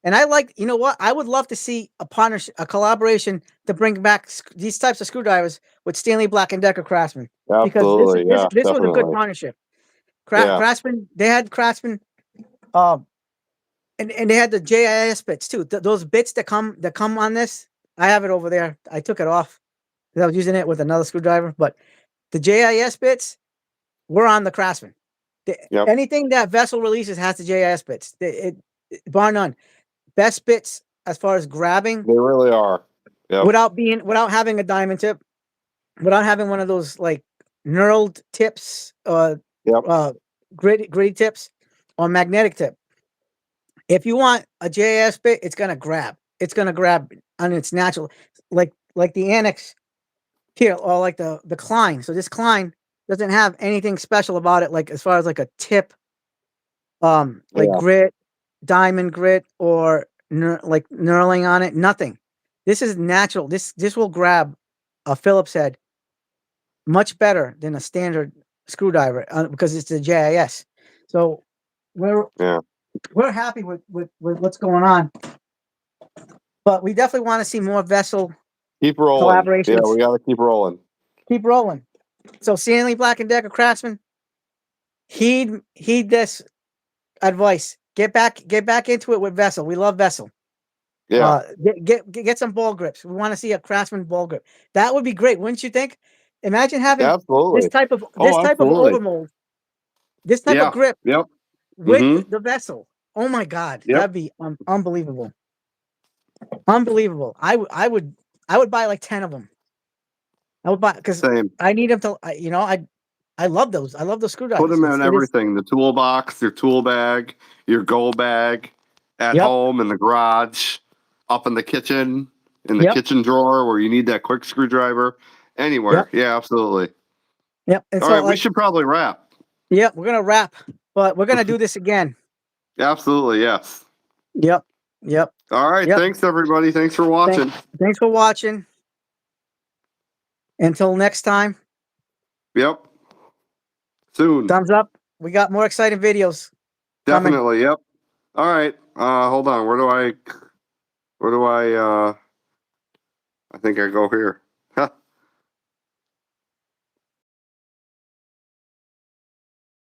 Speaker 1: And I like, you know what? I would love to see a partnership, a collaboration to bring back these types of screwdrivers with Stanley Black & Decker Craftsman.
Speaker 2: Absolutely,
Speaker 1: Because this was a good
Speaker 2: definitely.
Speaker 1: partnership.
Speaker 2: Yeah.
Speaker 1: Craftsman, they had Craftsman, and they had the JIS bits too. Those bits that come on this, I have it over there. I took it off because I was using it with another screwdriver. But the JIS bits were on the Craftsman. Anything that Vessel releases has the JIS bits. Bar none. Best bits as far as grabbing.
Speaker 2: They really are. Yep.
Speaker 1: Without having a diamond tip, without having one of those like knurled tips, gritty tips, or magnetic tip. If you want a JIS bit, it's gonna grab. It's gonna grab on its natural, like the Annex here, or like the Klein. So this Klein doesn't have anything special about it, like as far as like a tip, grit. diamond grit or like knurling on it. Nothing. This is natural. This will grab a Phillips head much better than a standard screwdriver because it's a JIS. So we're happy with what's going on, but we definitely want to see more vessel
Speaker 2: Keep rolling.
Speaker 1: collaborations.
Speaker 2: Yeah, we got to keep rolling.
Speaker 1: Keep rolling. So Stanley Black & Decker, Craftsman, heed this advice. Get back into it with vessel. We love vessel.
Speaker 2: Yeah.
Speaker 1: Get some ball grips. We want to see a Craftsman ball grip. That would be great, wouldn't you think? Imagine having
Speaker 2: Absolutely.
Speaker 1: this type of
Speaker 2: Absolutely.
Speaker 1: overmold, this type of grip
Speaker 2: Yep.
Speaker 1: with the vessel. Oh my God,
Speaker 2: Yep.
Speaker 1: that'd be unbelievable. Unbelievable. I would buy like 10 of them. I would buy because
Speaker 2: Same.
Speaker 1: I need them to. I love those. I love those screwdrivers.
Speaker 2: Put them in everything. The toolbox, your tool bag, your go bag, at home, in the garage, up in the kitchen, in the kitchen drawer where you need that quick screwdriver. Anywhere. Yeah, absolutely.
Speaker 1: Yep. And
Speaker 2: all
Speaker 1: so,
Speaker 2: right, we should probably wrap.
Speaker 1: Yeah, we're gonna wrap, but we're gonna do this again.
Speaker 2: Absolutely, yes.
Speaker 1: Yep.
Speaker 2: All right, thanks everybody. Thanks for watching.
Speaker 1: Thanks for watching. Until next time.
Speaker 2: Yep. Soon.
Speaker 1: Thumbs up. We got more exciting videos.
Speaker 2: Definitely. Yep. All right. Hold on. Where do I I think I go here.